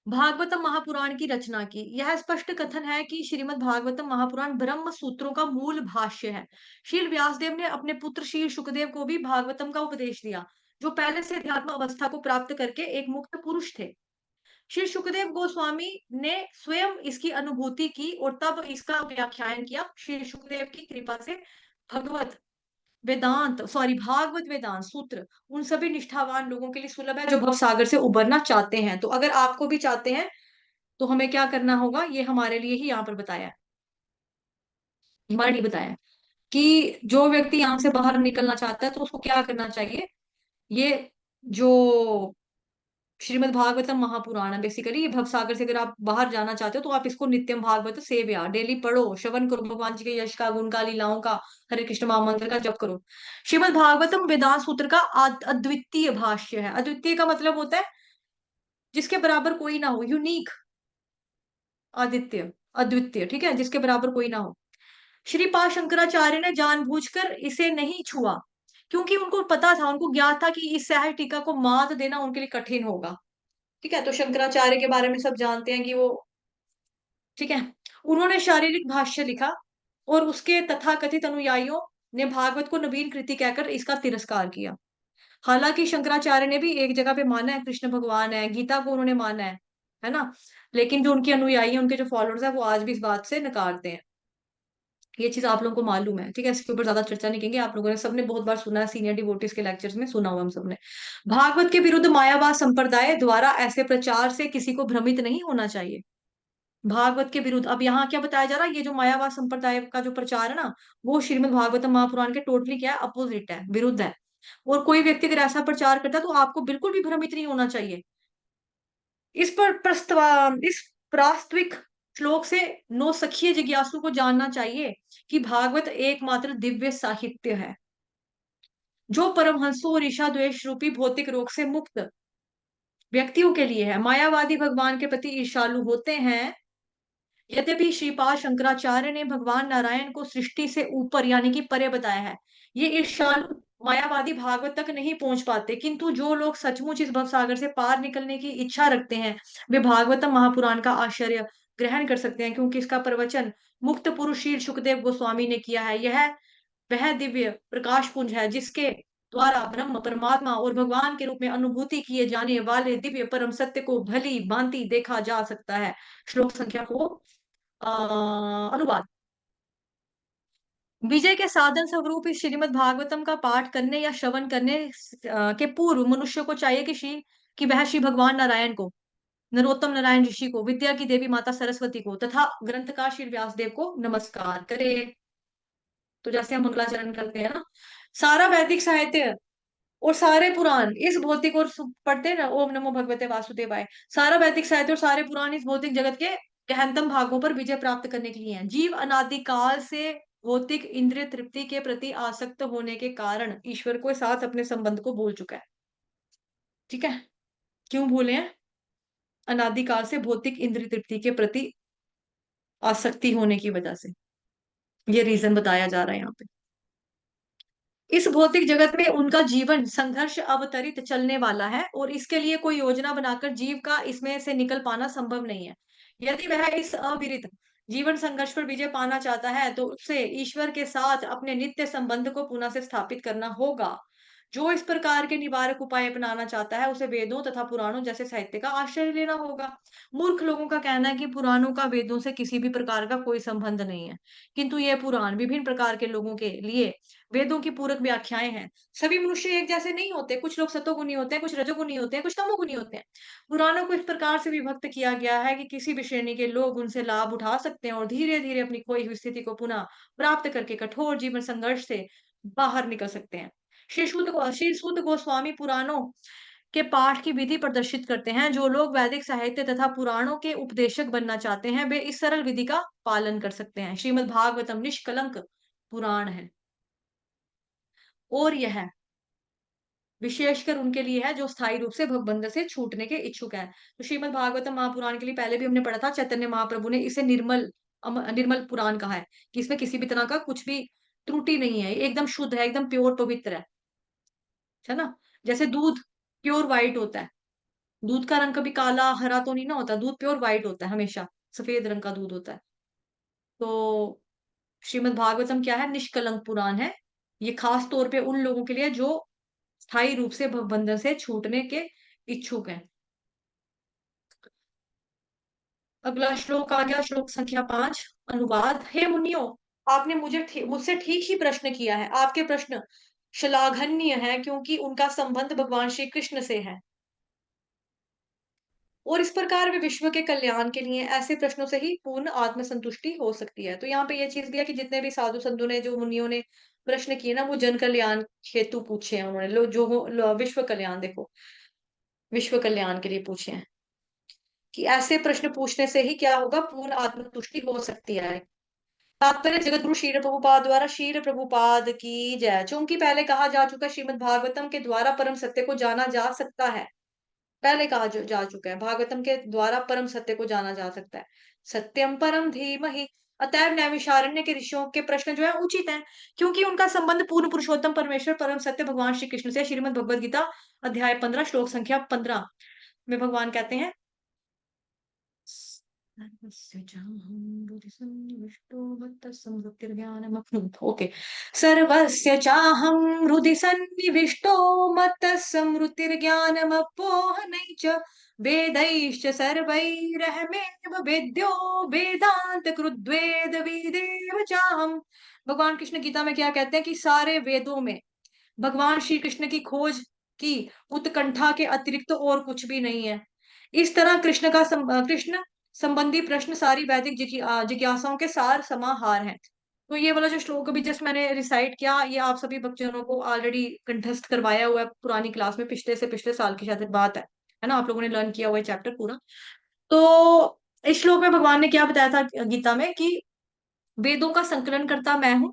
Speaker 1: भागवतम महापुराण की रचना की। यह स्पष्ट कथन है कि श्रीमद् भागवतम महापुराण ब्रह्म सूत्रों का मूल भाष्य है। शील व्यासदेव ने अपने पुत्र शील शुकदेव को भी भागवतम का उपदेश दिया, जो पहले से अध्यात्म अवस्था को प्राप्त करके एक मुक्त पुरुष थे। श्री शुकदेव गोस्वामी ने स्वयं इसकी अनुभूति की और तब इसका व्याख्यान किया। श्री शुकदेव की कृपा से भगवत भागवत वेदांत सूत्र उन सभी निष्ठावान लोगों के लिए सुलभ है जो भव सागर से उबरना चाहते हैं। तो अगर आपको भी चाहते हैं, तो हमें क्या करना होगा, ये हमारे लिए ही यहाँ पर बताया है, हमारे बताया है कि जो व्यक्ति यहाँ से बाहर निकलना चाहता है, तो उसको क्या करना चाहिए। ये जो श्रीमद् भागवतम महापुराण है, बेसिकली ये भवसागर से अगर आप बाहर जाना चाहते हो, तो आप इसको नित्यम भागवत सेव्या डेली पढ़ो, श्रवण करो, भगवान जी के यश का, गुण का, लीलाओं का, हरे कृष्ण महामंत्र का जप करो। श्रीमद् भागवतम वेदांत सूत्र का अद्वितीय भाष्य है। अद्वितीय का मतलब होता है जिसके बराबर कोई ना हो, यूनिक, आदित्य, अद्वितीय, ठीक है, जिसके बराबर कोई ना हो। श्री पा शंकराचार्य ने जानबूझकर इसे नहीं छुआ, क्योंकि उनको पता था, उनको ज्ञात था कि इस सहाय टीका को मात देना उनके लिए कठिन होगा। ठीक है, तो शंकराचार्य के बारे में सब जानते हैं कि वो, ठीक है, उन्होंने शारीरिक भाष्य लिखा और उसके तथाकथित अनुयायियों ने भागवत को नवीन कृति कहकर इसका तिरस्कार किया। हालांकि शंकराचार्य ने भी एक जगह पे माना है कृष्ण भगवान है, गीता को उन्होंने माना है ना, लेकिन जो उनके अनुयायी हैं, उनके जो फॉलोअर्स हैं, वो आज भी इस बात से नकारते हैं। ये चीज आप लोगों को मालूम है, ठीक है, इसके ऊपर ज्यादा चर्चा नहीं करेंगे, आप लोगों ने सबने बहुत बार सुना है, सीनियर डिवोटीज के लेक्चर्स में सुना हुआ हम सबने। भागवत के विरुद्ध मायावाद संप्रदाय द्वारा ऐसे प्रचार से किसी को भ्रमित नहीं होना चाहिए। भागवत के विरुद्ध, अब यहाँ क्या बताया जा रहा है, ये जो मायावाद संप्रदाय का जो प्रचार है ना, वो श्रीमद् भागवतम महापुराण के टोटली क्या है, अपोजिट है, विरुद्ध है। और कोई व्यक्ति अगर ऐसा प्रचार करता है तो आपको बिल्कुल भी भ्रमित नहीं होना चाहिए। इस प्रास्त्विक श्लोक से नौ सखिए जिज्ञासु को जानना चाहिए कि भागवत एकमात्र दिव्य साहित्य है जो परमहंसों और ईशा द्वेष रूपी भौतिक रोग से मुक्त व्यक्तियों के लिए है। मायावादी भगवान के प्रति ईर्षालु होते हैं। यद्यपि श्रीपाद शंकराचार्य ने भगवान नारायण को सृष्टि से ऊपर यानी कि परे बताया है, ये ईर्ष्यालु मायावादी भागवत तक नहीं पहुंच पाते, किंतु जो लोग सचमुच इस भवसागर से पार निकलने की इच्छा रखते हैं, वे भागवतम महापुराण का आश्चर्य ग्रहण कर सकते हैं, क्योंकि इसका प्रवचन मुक्त पुरुष श्री सुखदेव गोस्वामी ने किया है। यह वह दिव्य प्रकाश पुंज है जिसके द्वारा ब्रह्म परमात्मा और भगवान के रूप में अनुभूति किए जाने वाले दिव्य परम सत्य को भली भांति देखा जा सकता है। श्लोक संख्या को अनुवाद। विजय के साधन स्वरूप इस श्रीमद् भागवतम का पाठ करने या श्रवण करने के पूर्व मनुष्य को चाहिए कि वह श्री भगवान नारायण को, नरोत्तम नारायण ऋषि को, विद्या की देवी माता सरस्वती को तथा ग्रंथकार श्री व्यासदेव को नमस्कार करे। तो जैसे हम मंगलाचरण करते हैं ना, सारा वैदिक साहित्य और सारे पुराण इस भौतिक और पढ़ते हैं ना, ओम नमो भगवते वासुदेवाय, सारा वैदिक साहित्य और सारे पुराण इस भौतिक जगत के गहनतम भागों पर विजय प्राप्त करने के लिए हैं। जीव अनादिकाल से भौतिक इंद्रिय तृप्ति के प्रति आसक्त होने के कारण ईश्वर के साथ अपने संबंध को भूल चुका है। ठीक है, क्यों भूले हैं? अनादिकाल से भौतिक इंद्रिय तृप्ति के प्रति आसक्ति होने की वजह से, ये रीजन बताया जा रहा है यहाँ पे। इस भौतिक जगत में उनका जीवन संघर्ष अवतरित चलने वाला है और इसके लिए कोई योजना बनाकर जीव का इसमें से निकल पाना संभव नहीं है। यदि वह इस अविरत जीवन संघर्ष पर विजय पाना चाहता है तो उसे ईश्वर के साथ अपने नित्य संबंध को पुनः से स्थापित करना होगा। जो इस प्रकार के निवारक उपाय अपनाना चाहता है उसे वेदों तथा पुराणों जैसे साहित्य का आश्रय लेना होगा। मूर्ख लोगों का कहना है कि पुराणों का वेदों से किसी भी प्रकार का कोई संबंध नहीं है, किंतु यह पुराण विभिन्न प्रकार के लोगों के लिए वेदों की पूरक व्याख्याएं हैं। सभी मनुष्य एक जैसे नहीं होते, कुछ लोग सतोगुणी होते हैं, कुछ रजोगुणी होते हैं, कुछ तमोगुणी होते हैं। पुराणों को इस प्रकार से विभक्त किया गया है कि किसी भी श्रेणी के लोग उनसे लाभ उठा सकते हैं और धीरे धीरे अपनी खोई हुई स्थिति को पुनः प्राप्त करके कठोर जीवन संघर्ष से बाहर निकल सकते हैं। श्री सूत गोस्वामी पुराणों के पाठ की विधि प्रदर्शित करते हैं। जो लोग वैदिक साहित्य तथा पुराणों के उपदेशक बनना चाहते हैं वे इस सरल विधि का पालन कर सकते हैं। श्रीमद् भागवतम निष्कलंक पुराण है और यह विशेषकर उनके लिए है जो स्थायी रूप से भवबंध से छूटने के इच्छुक है। तो श्रीमद् भागवतम महापुराण के लिए पहले भी हमने पढ़ा था, चैतन्य महाप्रभु ने इसे निर्मल पुराण कहा है, कि इसमें किसी भी तरह का कुछ भी त्रुटि नहीं है, एकदम शुद्ध है, एकदम प्योर पवित्र है ना। जैसे दूध प्योर व्हाइट होता है, दूध का रंग कभी काला हरा तो नहीं ना होता, दूध प्योर व्हाइट होता है, हमेशा सफेद रंग का दूध होता है। तो श्रीमद् भागवतम क्या है, निष्कलंक पुराण है। ये खास तौर पे उन लोगों के लिए जो स्थायी रूप से बंधन से छूटने के इच्छुक हैं। अगला श्लोक आ गया, श्लोक संख्या 5, अनुवाद। हे मुनियो, आपने मुझसे ठीक ही प्रश्न किया है। आपके प्रश्न श्लाघनीय है क्योंकि उनका संबंध भगवान श्री कृष्ण से है और इस प्रकार वे विश्व के कल्याण के लिए, ऐसे प्रश्नों से ही पूर्ण आत्मसंतुष्टि हो सकती है। तो यहाँ पे ये चीज दिया कि जितने भी साधु संतों ने, जो मुनियों ने प्रश्न किए ना, वो जन कल्याण हेतु पूछे हैं उन्होंने, विश्व कल्याण, देखो, विश्व कल्याण के लिए पूछे हैं, कि ऐसे प्रश्न पूछने से ही क्या होगा, पूर्ण आत्मतुष्टि हो सकती है। तात्पर्य जगत गुरु श्रील प्रभुपाद द्वारा, श्रील प्रभुपाद की जय। चूंकि पहले कहा जा चुका, श्रीमद् भागवतम के द्वारा परम सत्य को जाना जा सकता है, पहले कहा जा चुका है, भागवतम के द्वारा परम सत्य को जाना जा सकता है। सत्यम परम धीमहि। अतएव नैमिषारण्य के ऋषियों के प्रश्न जो है उचित हैं, क्योंकि उनका संबंध पूर्ण पुरुषोत्तम परमेश्वर परम सत्य भगवान श्री कृष्ण से। श्रीमद् भगवद गीता अध्याय 15 श्लोक संख्या 15 में भगवान कहते हैं, ओके, सर्वस्य चाहं हृदि सन्निविष्टो मत्तः स्मृतिर्ज्ञानमपोहनै च वेदैश्च सर्वैरहमेव वेद्यो वेदांत कृद्वेद वेदेव चाहम। भगवान कृष्ण गीता में क्या कहते हैं कि सारे वेदों में भगवान श्री कृष्ण की खोज की उत्कंठा के अतिरिक्त और कुछ भी नहीं है। इस तरह कृष्ण संबंधी प्रश्न सारी वैदिक जिज्ञासाओं के सार समाहार हैं। तो ये वाला जो श्लोक अभी जस्ट मैंने रिसाइट किया, ये आप सभी बच्चों को ऑलरेडी कंठस्थ करवाया हुआ है पुरानी क्लास में, पिछले से पिछले साल की शायद बात है ना, आप लोगों ने लर्न किया हुआ है चैप्टर पूरा। तो इस श्लोक में भगवान ने क्या बताया था गीता में कि वेदों का संकलन करता मैं हूँ,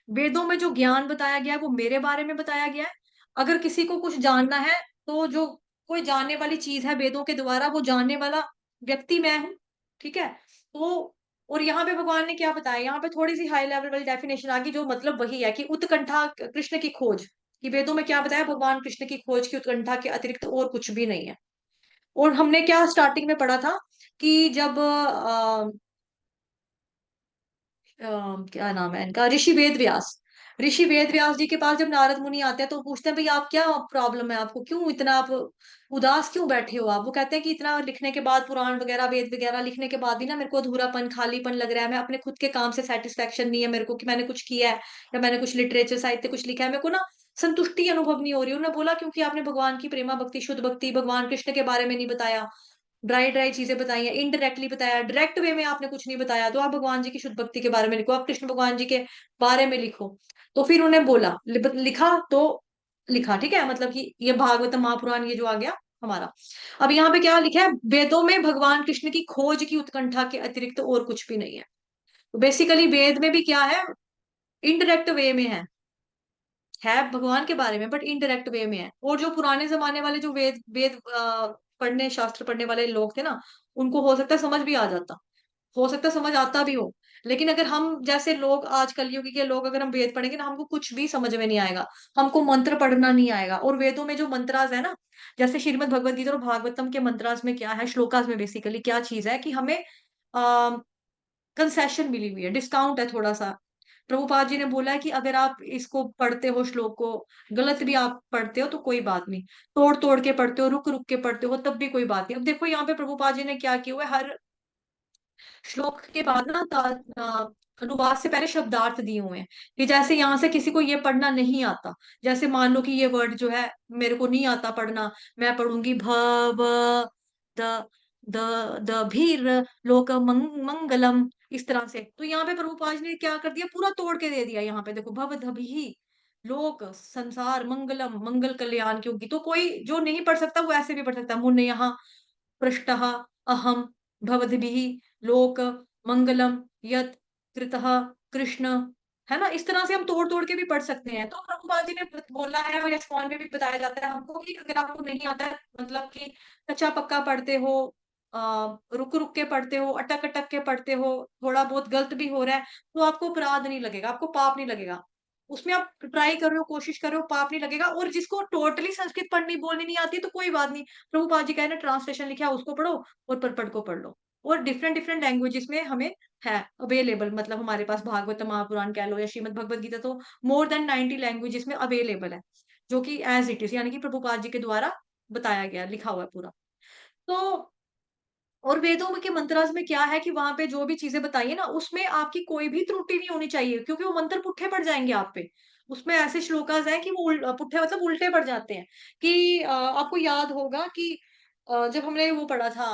Speaker 1: वेदों में जो ज्ञान बताया गया है वो मेरे बारे में बताया गया है। अगर किसी को कुछ जानना है तो जो कोई जानने वाली चीज है वेदों के द्वारा, वो जानने वाला व्यक्ति मैं हूँ। ठीक है। तो और यहाँ पे भगवान ने क्या बताया, यहाँ पे थोड़ी सी हाई लेवल वाली डेफिनेशन आ गई, जो मतलब वही है कि उत्कंठा कृष्ण की खोज, कि वेदों में क्या बताया, भगवान कृष्ण की खोज की उत्कंठा के अतिरिक्त और कुछ भी नहीं है। और हमने क्या स्टार्टिंग में पढ़ा था कि जब क्या नाम है इनका, ऋषि वेद व्यास जी के पास जब नारद मुनि आते हैं तो पूछते हैं भाई आप क्या प्रॉब्लम है, आपको क्यों इतना आप उदास क्यों बैठे हो आप। वो कहते हैं कि इतना लिखने के बाद, पुराण वगैरह वेद वगैरह लिखने के बाद भी ना मेरे को अधूरापन खालीपन लग रहा है, मैं अपने खुद के काम से सेटिस्फेक्शन नहीं है मेरे को कि मैंने कुछ किया है या मैंने कुछ लिटरेचर साहित्य कुछ लिखा है, मेरे को ना संतुष्टि अनुभव नहीं हो रही। उन्होंने बोला क्योंकि आपने भगवान की प्रेमा भक्ति शुद्ध भक्ति भगवान कृष्ण के बारे में नहीं बताया, ड्राई ड्राई चीजें बताई हैं, इनडायरेक्टली बताया, डायरेक्ट वे में आपने कुछ नहीं बताया। तो आप भगवान जी की शुद्ध भक्ति के बारे में लिखो, आप कृष्ण भगवान जी के बारे में लिखो। तो फिर उन्हें बोला, लिखा तो लिखा, ठीक है, मतलब कि ये भागवत महापुराण ये जो आ गया हमारा। अब यहाँ पे क्या लिखा है, वेदों में भगवान कृष्ण की खोज की उत्कंठा के अतिरिक्त और कुछ भी नहीं है। तो बेसिकली वेद में भी क्या है, इनडायरेक्ट वे में है भगवान के बारे में, बट इनडायरेक्ट वे में है। और जो पुराने जमाने वाले जो वेद वेद पढ़ने शास्त्र पढ़ने वाले लोग थे ना, उनको हो सकता है समझ भी आ जाता, हो सकता है समझ आता भी हो। लेकिन अगर हम जैसे लोग आज कलयुग के लोग अगर हम वेद पढ़ेंगे ना, हमको कुछ भी समझ में नहीं आएगा, हमको मंत्र पढ़ना नहीं आएगा। और वेदों में जो मंत्रास है ना, जैसे श्रीमद् भगवद गीता और भागवतम के मंत्रास में क्या है, श्लोकास में बेसिकली क्या चीज है कि हमें कंसेशन मिली हुई है, डिस्काउंट है थोड़ा सा। प्रभुपाद जी ने बोला है कि अगर आप इसको पढ़ते हो श्लोक को, गलत भी आप पढ़ते हो तो कोई बात नहीं, तोड़ तोड़ के पढ़ते हो, रुक रुक के पढ़ते हो, तब भी कोई बात नहीं। अब देखो यहाँ पे प्रभुपाद जी ने क्या किया हुआ है, हर श्लोक के बाद ना अनुवाद से पहले शब्दार्थ दिए हुए हैं, कि जैसे यहाँ से किसी को ये पढ़ना नहीं आता, जैसे मान लो कि ये वर्ड जो है मेरे को नहीं आता पढ़ना, मैं पढ़ूंगी भव द द द भीर लोक मंगलम, इस तरह से। तो यहाँ पे प्रभुपाद ने क्या कर दिया, पूरा तोड़ के दे दिया। यहाँ पे देखो, भव दभी लोक संसार मंगलम, मंगल कल्याण की होगी। तो कोई जो नहीं पढ़ सकता वो ऐसे भी पढ़ सकता है, मुन्ने यहाँ पृष्ठः अहम भवद्भिः लोक मंगलम यत कृतः कृष्ण, है ना। इस तरह से हम तोड़ तोड़ के भी पढ़ सकते हैं। तो प्रभुपाद जी ने बोला है और यशमान में भी बताया जाता है हमको कि अगर आपको नहीं आता है, मतलब कि कच्चा पक्का पढ़ते हो, रुक रुक के पढ़ते हो, अटक अटक के पढ़ते हो, थोड़ा बहुत गलत भी हो रहा है, तो आपको अपराध नहीं लगेगा, आपको पाप नहीं लगेगा। उसमें आप ट्राई कर रहे हो, कोशिश कर रहे हो, पाप नहीं लगेगा। और जिसको टोटली संस्कृत पढ़नी बोलनी नहीं आती तो कोई बात नहीं, प्रभुपाद जी का है ना ट्रांसलेशन लिखा है उसको पढ़ो और पढ़ को पढ़ लो। और डिफरेंट डिफरेंट लैंग्वेजेस में हमें है अवेलेबल, मतलब हमारे पास भागवत महापुराण कह लो या श्रीमद भगवत गीता, तो मोर देन 90 लैंग्वेजेस में अवेलेबल है, जो कि एज इट इज यानी कि प्रभुपाद जी के द्वारा बताया गया, लिखा हुआ है पूरा। तो और वेदों के मंत्रास में क्या है कि वहां पे जो भी चीजें बताई है ना, उसमें आपकी कोई भी त्रुटि नहीं होनी चाहिए, क्योंकि वो मंत्र पुट्ठे पड़ जाएंगे आप पे। उसमें ऐसे श्लोकास हैं कि वो पुट्ठे मतलब उल्टे पड़ जाते हैं। कि आपको याद होगा कि जब हमने वो पढ़ा था,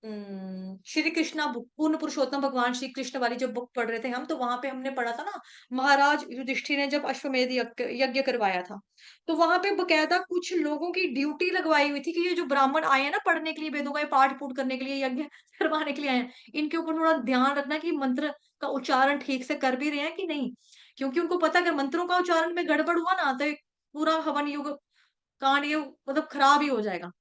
Speaker 1: श्री कृष्णा बुक, पूर्ण पुरुषोत्तम भगवान श्री कृष्ण वाली जब बुक पढ़ रहे थे हम, तो वहां पे हमने पढ़ा था ना, महाराज युधिष्ठिर ने जब अश्वमेध यज्ञ करवाया था, तो वहां पे बकायदा कुछ लोगों की ड्यूटी लगवाई हुई थी कि ये जो ब्राह्मण आए हैं ना पढ़ने के लिए, वेदों का ये पाठ पूठ करने के लिए, यज्ञ करवाने के लिए आए हैं, इनके ऊपर थोड़ा ध्यान रखना कि मंत्र का उच्चारण ठीक से कर भी रहे हैं कि नहीं। क्योंकि उनको पता है अगर मंत्रों का उच्चारण में गड़बड़ हुआ ना, तो पूरा हवन युग कांड ये मतलब खराब ही हो जाएगा।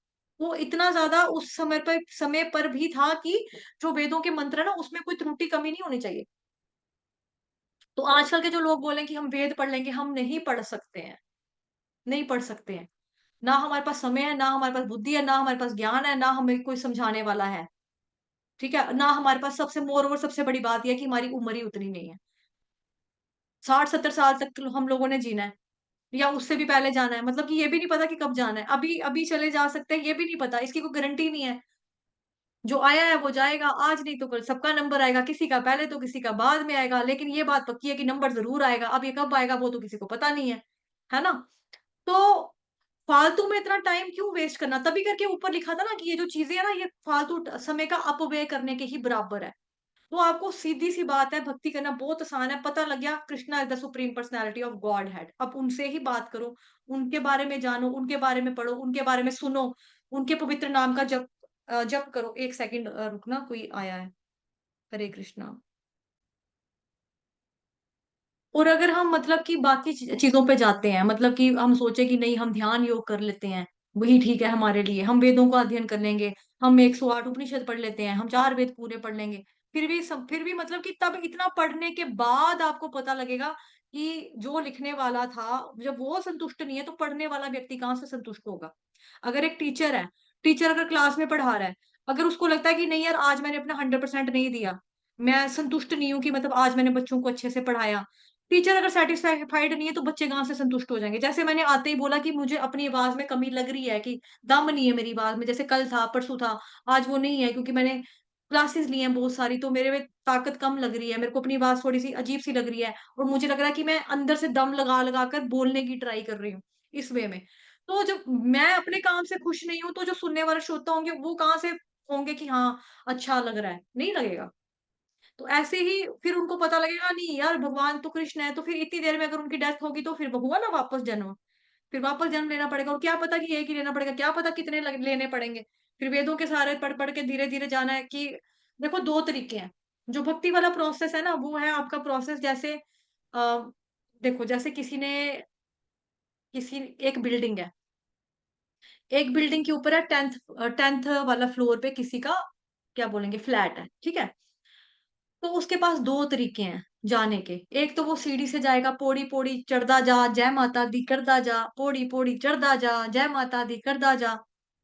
Speaker 1: वो इतना ज्यादा उस समय पर भी था कि जो वेदों के मंत्र है ना, उसमें कोई त्रुटि कमी नहीं होनी चाहिए। तो आजकल के जो लोग बोले कि हम वेद पढ़ लेंगे, हम नहीं पढ़ सकते हैं, नहीं पढ़ सकते हैं। ना हमारे पास समय है, ना हमारे पास बुद्धि है, ना हमारे पास ज्ञान है, ना हमें कोई समझाने वाला है। ठीक है, ना हमारे पास, सबसे मोर और सबसे बड़ी बात यह है कि हमारी उम्र ही उतनी नहीं है। 60-70 साल तक हम लोगों ने जीना है, या उससे भी पहले जाना है। मतलब कि ये भी नहीं पता कि कब जाना है, अभी अभी चले जा सकते हैं, ये भी नहीं पता, इसकी कोई गारंटी नहीं है। जो आया है वो जाएगा, आज नहीं तो कल सबका नंबर आएगा, किसी का पहले तो किसी का बाद में आएगा, लेकिन ये बात पक्की है कि नंबर जरूर आएगा। अब ये कब आएगा वो तो किसी को पता नहीं है ना? तो फालतू में इतना टाइम क्यों वेस्ट करना? तभी करके ऊपर लिखा था ना कि ये जो चीजें है ना, ये फालतू समय का अपव्यय करने के ही बराबर है। तो आपको सीधी सी बात है, भक्ति करना बहुत आसान है। पता लग गया Krishna is the supreme personality of God head, अब उनसे ही बात करो, उनके बारे में जानो, उनके बारे में पढ़ो, उनके बारे में सुनो, उनके पवित्र नाम का जप जप करो। एक सेकंड रुकना, कोई आया है। हरे कृष्णा। और अगर हम मतलब कि बाकी चीजों पे जाते हैं, मतलब कि हम सोचे कि नहीं हम ध्यान योग कर लेते हैं, वही ठीक है हमारे लिए, हम वेदों का अध्ययन कर लेंगे, हम 108 उपनिषद पढ़ लेते हैं, हम 4 वेद पूरे पढ़ लेंगे, फिर भी मतलब कि तब इतना पढ़ने के बाद आपको पता लगेगा कि जो लिखने वाला था, जब वो संतुष्ट नहीं है तो पढ़ने वाला व्यक्ति कहाँ से संतुष्ट होगा? अगर एक टीचर है, टीचर अगर क्लास में पढ़ा रहा है, अगर उसको लगता है कि नहीं यार आज मैंने अपना 100% नहीं दिया, मैं संतुष्ट नहीं हूँ कि मतलब आज मैंने बच्चों को अच्छे से पढ़ाया, टीचर अगर सेटिस्फाइड नहीं है तो बच्चे कहाँ से संतुष्ट हो जाएंगे? जैसे मैंने आते ही बोला कि मुझे अपनी आवाज में कमी लग रही है, कि दम नहीं है मेरी आवाज में, जैसे कल था परसों था, आज वो नहीं है, क्योंकि मैंने क्लासेस ली हैं बहुत सारी, तो मेरे में ताकत कम लग रही है, मेरे को अपनी आवाज थोड़ी सी अजीब सी लग रही है, और मुझे लग रहा है कि मैं अंदर से दम लगा लगा कर बोलने की ट्राई कर रही हूँ इस वे में। तो जब मैं अपने काम से खुश नहीं हूँ, तो जो सुनने वाले श्रोता होंगे वो कहाँ से होंगे कि हाँ अच्छा लग रहा है? नहीं लगेगा। तो ऐसे ही फिर उनको पता लगेगा नहीं यार भगवान तो कृष्ण है, तो फिर इतनी देर में अगर उनकी डेथ होगी तो फिर हुआ ना वापस जन्म, फिर वापस जन्म लेना पड़ेगा, और क्या पता कि एक ही लेना पड़ेगा, क्या पता कितने लेने पड़ेंगे। फिर वेदों के सारे पढ़ पढ़ के धीरे धीरे जाना है कि देखो दो तरीके हैं। जो भक्ति वाला प्रोसेस है ना, वो है आपका प्रोसेस, जैसे देखो जैसे किसी एक बिल्डिंग है, एक बिल्डिंग के ऊपर है 10th वाला फ्लोर पे किसी का, क्या बोलेंगे, फ्लैट है, ठीक है? तो उसके पास दो तरीके हैं जाने के। एक तो वो सीढ़ी से जाएगा, पौड़ी पौड़ी चढ़दा जा, जय माता दी करदा जा, पौड़ी पौड़ी चढ़दा जा, जय माता दी करदा जा।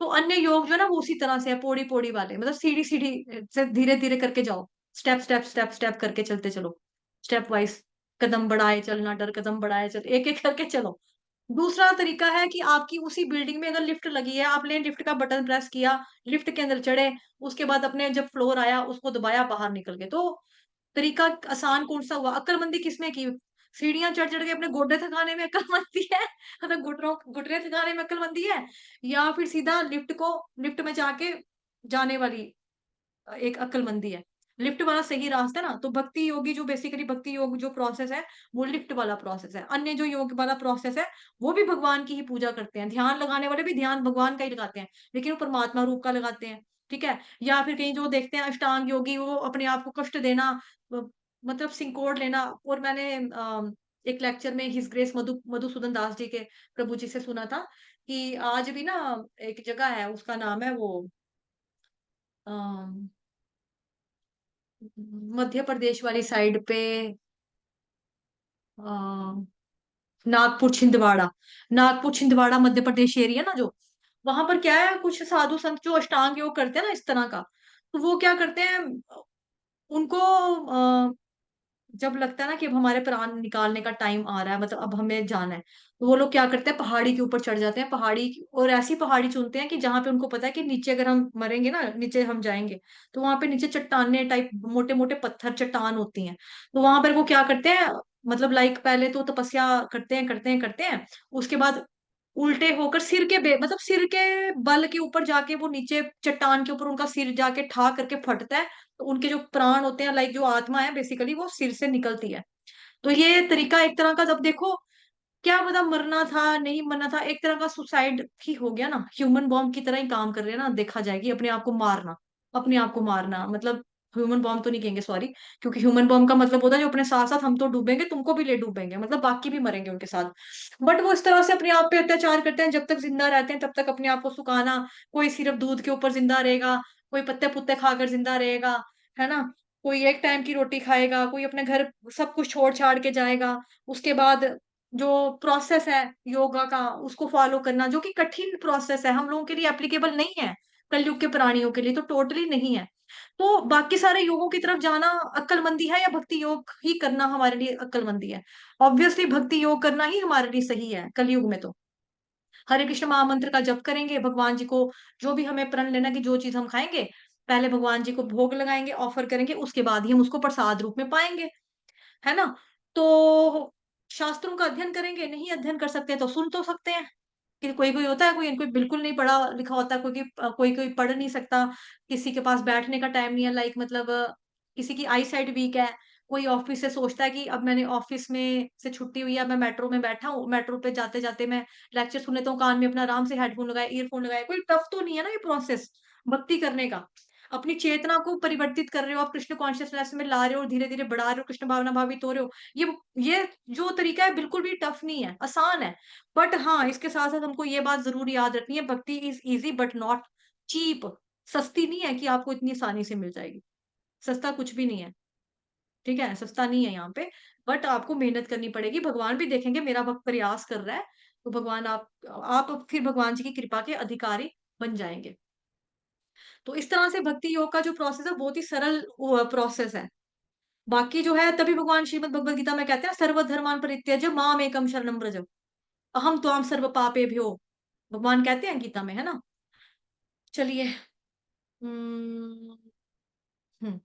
Speaker 1: तो अन्य योग जो है ना वो उसी तरह से है, पौड़ी पौड़ी वाले, मतलब सीढ़ी सीढ़ी से धीरे धीरे करके जाओ, स्टेप स्टेप स्टेप स्टेप करके चलते चलो, स्टेप वाइज, कदम बढ़ाए चलना, डर कदम बढ़ाए चल, एक एक करके चलो। दूसरा तरीका है कि आपकी उसी बिल्डिंग में अगर लिफ्ट लगी है, आपने लिफ्ट का बटन प्रेस किया, लिफ्ट के अंदर चढ़े, उसके बाद अपने जब फ्लोर आया उसको दबाया, बाहर निकल गए। तो तरीका आसान कौन सा हुआ? अक्लमंदी किसमें की? सीढ़ियां चढ़ चढ़ के अपने गोडे थकाने में अक्लमंदी है, मतलब घुटने थकाने में अक्लमंदी है, या फिर सीधा लिफ्ट में जाके जाने वाली एक अक्लमंदी है? लिफ्ट वाला सही रास्ता है ना? तो भक्ति योगी जो बेसिकली भक्ति योग जो प्रोसेस है, वो लिफ्ट वाला प्रोसेस है। अन्य जो योग वाला प्रोसेस है, वो भी भगवान की ही पूजा करते हैं, ध्यान लगाने वाले भी ध्यान भगवान का ही लगाते हैं, लेकिन वो परमात्मा रूप का लगाते हैं। ठीक है? या फिर कहीं जो देखते हैं अष्टांग योगी, वो अपने आप को कष्ट देना, मतलब सिंकोड़ लेना। और मैंने एक लेक्चर में हिज ग्रेस मधुसूदन दास जी के प्रभु जी से सुना था कि आज भी ना एक जगह है, उसका नाम है वो मध्य प्रदेश वाली साइड पे, अ, नागपुर छिंदवाड़ा, नागपुर छिंदवाड़ा मध्य प्रदेश एरिया ना जो, वहां पर क्या है, कुछ साधु संत जो अष्टांग योग करते हैं ना इस तरह का, तो वो क्या करते हैं, उनको जब लगता है ना कि अब हमारे प्राण निकालने का टाइम आ रहा है, मतलब अब हमें जाना है, तो वो लोग क्या करते हैं, पहाड़ी के ऊपर चढ़ जाते हैं, और ऐसी पहाड़ी चुनते हैं कि जहां पे उनको पता है कि नीचे अगर हम मरेंगे ना, नीचे हम जाएंगे, तो वहां पे नीचे चट्टाने टाइप मोटे मोटे पत्थर चट्टान होती हैं। तो वहां पर वो क्या करते हैं, मतलब लाइक पहले तो तपस्या करते हैं करते हैं करते हैं, उसके बाद उल्टे होकर मतलब सिर के बल के ऊपर जाके वो नीचे चट्टान के ऊपर उनका सिर जाके ठा करके फटता है, तो उनके जो प्राण होते हैं, लाइक जो आत्मा है बेसिकली, वो सिर से निकलती है। तो ये तरीका एक तरह का, जब देखो क्या पता मरना था नहीं मरना था, एक तरह का सुसाइड ही हो गया ना, ह्यूमन बॉम्ब की तरह ही काम कर रहे हैं ना, देखा जाएगी अपने आप को मारना, अपने आप को मारना मतलब ह्यूमन बॉम्ब तो नहीं कहेंगे, सॉरी, क्योंकि ह्यूमन बॉम्ब का मतलब होता है जो अपने साथ साथ हम तो डूबेंगे, तुमको भी ले डूबेंगे, मतलब बाकी भी मरेंगे उनके साथ। बट वो इस तरह से अपने आप पे अत्याचार करते हैं, जब तक जिंदा रहते हैं तब तक अपने आप को सुखाना। कोई सिर्फ दूध के ऊपर जिंदा रहेगा, कोई पत्ते पुत्ते खाकर जिंदा रहेगा, है ना। कोई एक टाइम की रोटी खाएगा, कोई अपने घर सब कुछ छोड़ छाड़ के जाएगा। उसके बाद जो प्रोसेस है योगा का, उसको फॉलो करना, जो कि कठिन प्रोसेस है, हम लोगों के लिए एप्लीकेबल नहीं है, कलयुग के प्राणियों के लिए तो टोटली नहीं है। तो बाकी सारे योगों की तरफ जाना अक्लमंदी है, या भक्ति योग ही करना हमारे लिए अक्लमंदी है? ऑब्वियसली भक्ति योग करना ही हमारे लिए सही है कलयुग में। तो हरे कृष्ण महामंत्र का जप करेंगे, भगवान जी को जो भी हमें प्रण लेना कि जो चीज हम खाएंगे, पहले भगवान जी को भोग लगाएंगे, ऑफर करेंगे, उसके बाद ही हम उसको प्रसाद रूप में पाएंगे, है ना। तो शास्त्रों का अध्ययन करेंगे, नहीं अध्ययन कर सकते तो सुन तो सकते हैं। कि कोई कोई होता है, कोई कोई बिल्कुल नहीं पढ़ा लिखा होता है, कोई कोई पढ़ नहीं सकता, किसी के पास बैठने का टाइम नहीं है, लाइक मतलब किसी की आई साइट वीक है। कोई ऑफिस से सोचता है कि अब मैंने ऑफिस में से छुट्टी हुई है, मैं मेट्रो में बैठा हूँ, मेट्रो पे जाते जाते मैं लेक्चर सुन लेता हूँ, कान में अपना आराम से हेडफोन लगाए, ईयरफोन लगाए। कोई टफ तो नहीं है ना ये प्रोसेस भक्ति करने का। अपनी चेतना को परिवर्तित कर रहे हो आप, कृष्ण कॉन्शियसनेस में ला रहे हो और धीरे धीरे बढ़ा रहे हो, कृष्ण भावना भावित हो रहे हो। ये जो तरीका है बिल्कुल भी टफ नहीं है, आसान है। बट हाँ, इसके साथ साथ हमको ये बात जरूर याद रखनी है, bhakti is easy but not cheap. सस्ती नहीं है कि आपको इतनी आसानी से मिल जाएगी, सस्ता कुछ भी नहीं है। ठीक है, सस्ता नहीं है यहाँ पे। बट आपको मेहनत करनी पड़ेगी, भगवान भी देखेंगे मेरा भक्त प्रयास कर रहा है, तो भगवान आप फिर भगवान जी की कृपा के अधिकारी बन जाएंगे। तो इस तरह से भक्ति योग का जो प्रोसेस है बहुत ही सरल प्रोसेस है। बाकी जो है, तभी भगवान श्रीमद भगवद गीता में कहते हैं सर्वधर्मान परित्यज्य माम एकम शरणम व्रज, अहम त्वाम सर्व पापेभ्यो, भगवान कहते हैं गीता में, है ना। चलिए। हम्म हम्म।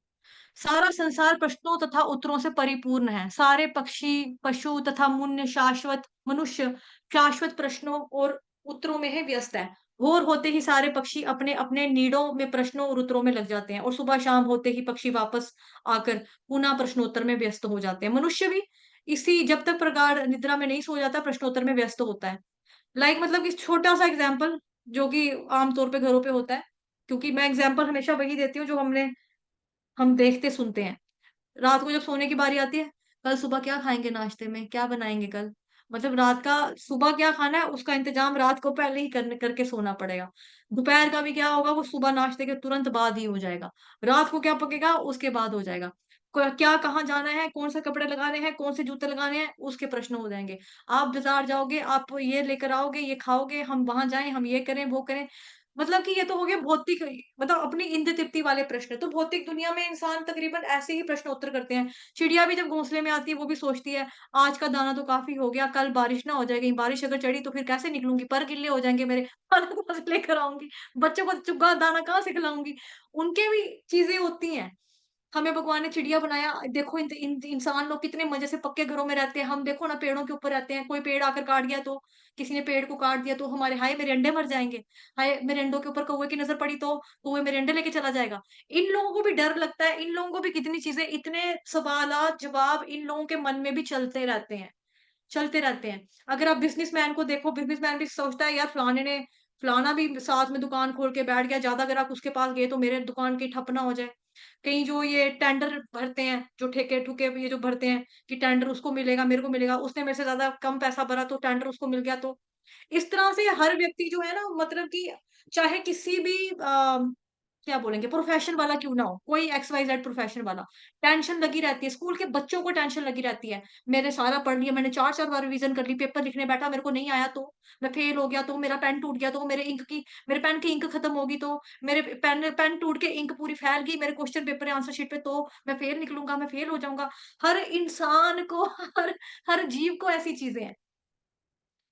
Speaker 1: सारा संसार प्रश्नों तथा उत्तरों से परिपूर्ण है। सारे पक्षी, पशु तथा मुन्य, शाश्वत मनुष्य शाश्वत प्रश्नों और उत्तरों में ही व्यस्त है। भोर होते ही सारे पक्षी अपने अपने नीड़ों में प्रश्नों और उत्तरों में लग जाते हैं, और सुबह शाम होते ही पक्षी वापस आकर पुनः प्रश्नोत्तर में व्यस्त हो जाते हैं। मनुष्य भी इसी, जब तक प्रगाढ़ निद्रा में नहीं सो जाता, प्रश्नोत्तर में व्यस्त होता है। मतलब कि छोटा सा एग्जाम्पल जो कि आमतौर पे घरों पे होता है, क्योंकि मैं एग्जाम्पल हमेशा वही देती हूँ जो हम देखते सुनते हैं। रात को जब सोने की बारी आती है, कल सुबह क्या खाएंगे, नाश्ते में क्या बनाएंगे कल, मतलब रात का, सुबह क्या खाना है उसका इंतजाम रात को पहले ही करके सोना पड़ेगा। दोपहर का भी क्या होगा, वो सुबह नाश्ते के तुरंत बाद ही हो जाएगा। रात को क्या पकेगा उसके बाद हो जाएगा। क्या कहाँ जाना है, कौन से कपड़े लगाने हैं, कौन से जूते लगाने हैं, उसके प्रश्न हो जाएंगे। आप बाजार जाओगे, आप ये लेकर आओगे, ये खाओगे, हम वहां जाएं, हम ये करें वो करें। मतलब कि ये तो हो गया भौतिक, मतलब अपनी इंद्र तृप्ति वाले प्रश्न। तो भौतिक दुनिया में इंसान तकरीबन ऐसे ही प्रश्न उत्तर करते हैं। चिड़िया भी जब घोंसले में आती है वो भी सोचती है, आज का दाना तो काफी हो गया, कल बारिश ना हो जाएगी, बारिश अगर चढ़ी तो फिर कैसे निकलूंगी, पर गिल्ले हो जाएंगे मेरे, खाना कहाँ से लेकर आऊंगी, बच्चों को चुगा दाना कहाँ से खिलाऊंगी। उनके भी चीजें होती हैं। हमें भगवान ने चिड़िया बनाया, देखो इंसान लोग कितने मजे से पक्के घरों में रहते हैं, हम देखो ना पेड़ों के ऊपर रहते हैं, कोई पेड़ आकर काट गया तो, किसी ने पेड़ को काट दिया तो हमारे, हाय मेरे अंडे मर जाएंगे, हाय मेरे अंडों के ऊपर कौवे की नजर पड़ी तो कौवे मेरे अंडे लेके चला जाएगा। इन लोगों को भी डर लगता है, इन लोगों को भी कितनी चीजें, इतने सवालात जवाब इन लोगों के मन में भी चलते रहते हैं, चलते रहते हैं। अगर आप बिजनेसमैन को देखो, बिजनेसमैन भी सोचता है यार फलाने ने, फलाना भी साथ में दुकान खोल के बैठ गया, ज्यादा अगर आप उसके पास गए तो मेरे दुकान की ठप ना हो जाए। कहीं जो ये टेंडर भरते हैं, जो ठेके ठुके ये जो भरते हैं कि टेंडर उसको मिलेगा मेरे को मिलेगा, उसने मेरे से ज्यादा कम पैसा भरा तो टेंडर उसको मिल गया तो। इस तरह से हर व्यक्ति जो है ना, मतलब कि चाहे किसी भी क्या बोलेंगे प्रोफेशन वाला क्यों ना हो, कोई एक्स वाई जेड प्रोफेशन वाला, टेंशन लगी रहती है। स्कूल के बच्चों को टेंशन लगी रहती है, मैंने सारा पढ़ लिया, मैंने चार चार बार रिवीजन कर ली, पेपर लिखने बैठा मेरे को नहीं आया तो, मैं फेल हो गया तो, मेरा पेन टूट गया तो, मेरे पेन की इंक खत्म होगी तो, मेरे पेन पेन टूट के इंक पूरी फैल गई मेरे क्वेश्चन पेपर आंसर शीट पे तो मैं फेल निकलूंगा, मैं फेल हो जाऊंगा। हर इंसान को हर जीव को ऐसी चीजें हैं।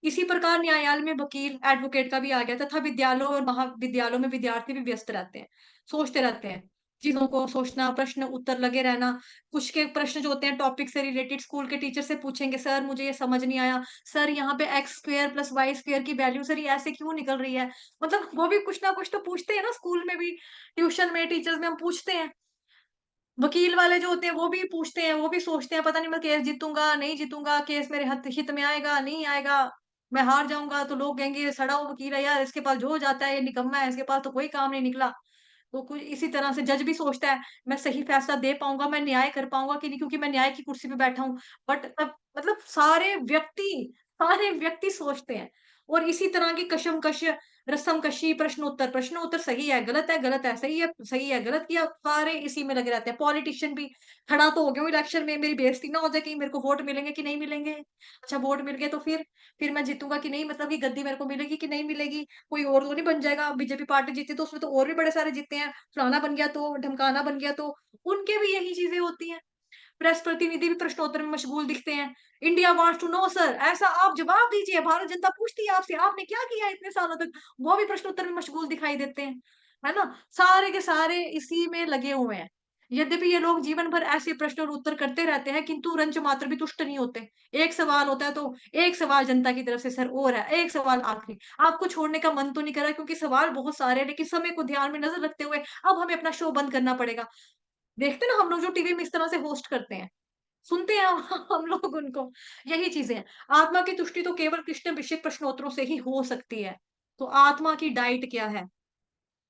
Speaker 1: इसी प्रकार न्यायालय में वकील एडवोकेट का भी आ गया, तथा विद्यालयों और महाविद्यालयों में विद्यार्थी भी व्यस्त रहते हैं, सोचते रहते हैं, चीजों को सोचना, प्रश्न उत्तर लगे रहना। कुछ के प्रश्न जो होते हैं टॉपिक से रिलेटेड, स्कूल के टीचर से पूछेंगे, सर मुझे ये समझ नहीं आया, सर यहाँ पे X square plus Y square की वैल्यू सर ये ऐसे क्यों निकल रही है। मतलब वो भी कुछ ना कुछ तो पूछते हैं ना, स्कूल में भी, ट्यूशन में, टीचर्स में हम पूछते हैं। वकील वाले जो होते हैं वो भी पूछते हैं, वो भी सोचते हैं पता नहीं मैं केस जीतूंगा नहीं जीतूंगा, केस मेरे हित में आएगा नहीं आएगा, मैं हार जाऊंगा तो लोग कहेंगे ये सड़ा हुआ वकील है यार, इसके पास जो हो जाता है ये निकम्मा है, इसके पास तो कोई काम नहीं निकला। तो कुछ इसी तरह से जज भी सोचता है, मैं सही फैसला दे पाऊँगा, मैं न्याय कर पाऊँगा कि नहीं, क्योंकि मैं न्याय की कुर्सी पे बैठा हूँ। बट तब मतलब सारे व्यक्ति सोचते हैं और इसी तरह की कशमकश, रस्मकशी, प्रश्न उत्तर सही है, गलत है, सही है, गलत किया, सारे इसी में लगे रहते हैं। पॉलिटिशियन भी खड़ा तो हो गया हूँ इलेक्शन में, मेरी बेइज्जती ना हो जाए कहीं मेरे को वोट मिलेंगे कि नहीं मिलेंगे। अच्छा वोट मिल गए तो फिर मैं जीतूँगा कि नहीं, मतलब कि गद्दी मेरे को मिलेगी कि नहीं मिलेगी। कोई और तो नहीं बन जाएगा, बीजेपी पार्टी जीती तो उसमें तो और भी बड़े सारे जीते हैं, फलाना बन गया तो, ढमकाना बन गया तो, उनके भी यही चीज़ें होती हैं। प्रेस प्रतिनिधि भी प्रश्नोत्तर में मशगूल दिखते हैं। India wants to know sir, ऐसा आप जवाब दीजिए, भारत जनता पूछती है आपसे, आपने क्या किया इतने सालों तक? वो भी प्रश्नोत्तर में मशगूल दिखाई देते हैं, है ना? सारे के सारे इसी में लगे हुए हैं। यद्यपि ये लोग जीवन भर ऐसे प्रश्न और उत्तर करते रहते हैं, किंतु रंच मात्र भी तुष्ट नहीं होते। एक सवाल होता है तो एक सवाल जनता की तरफ से सर और है, एक सवाल आखिरी। आपको छोड़ने का मन तो नहीं कर रहा क्योंकि सवाल बहुत सारे हैं, लेकिन समय को ध्यान में नज़र रखते हुए अब हमें अपना शो बंद करना पड़ेगा। देखते हैं ना हम लोग जो टीवी में इस तरह से होस्ट करते हैं। सुनते हैं हम लोग उनको, यही चीज़ें हैं। आत्मा की तुष्टि तो केवल कृष्ण विषयक प्रश्नोत्तरों से ही हो सकती है। तो आत्मा की डाइट क्या है?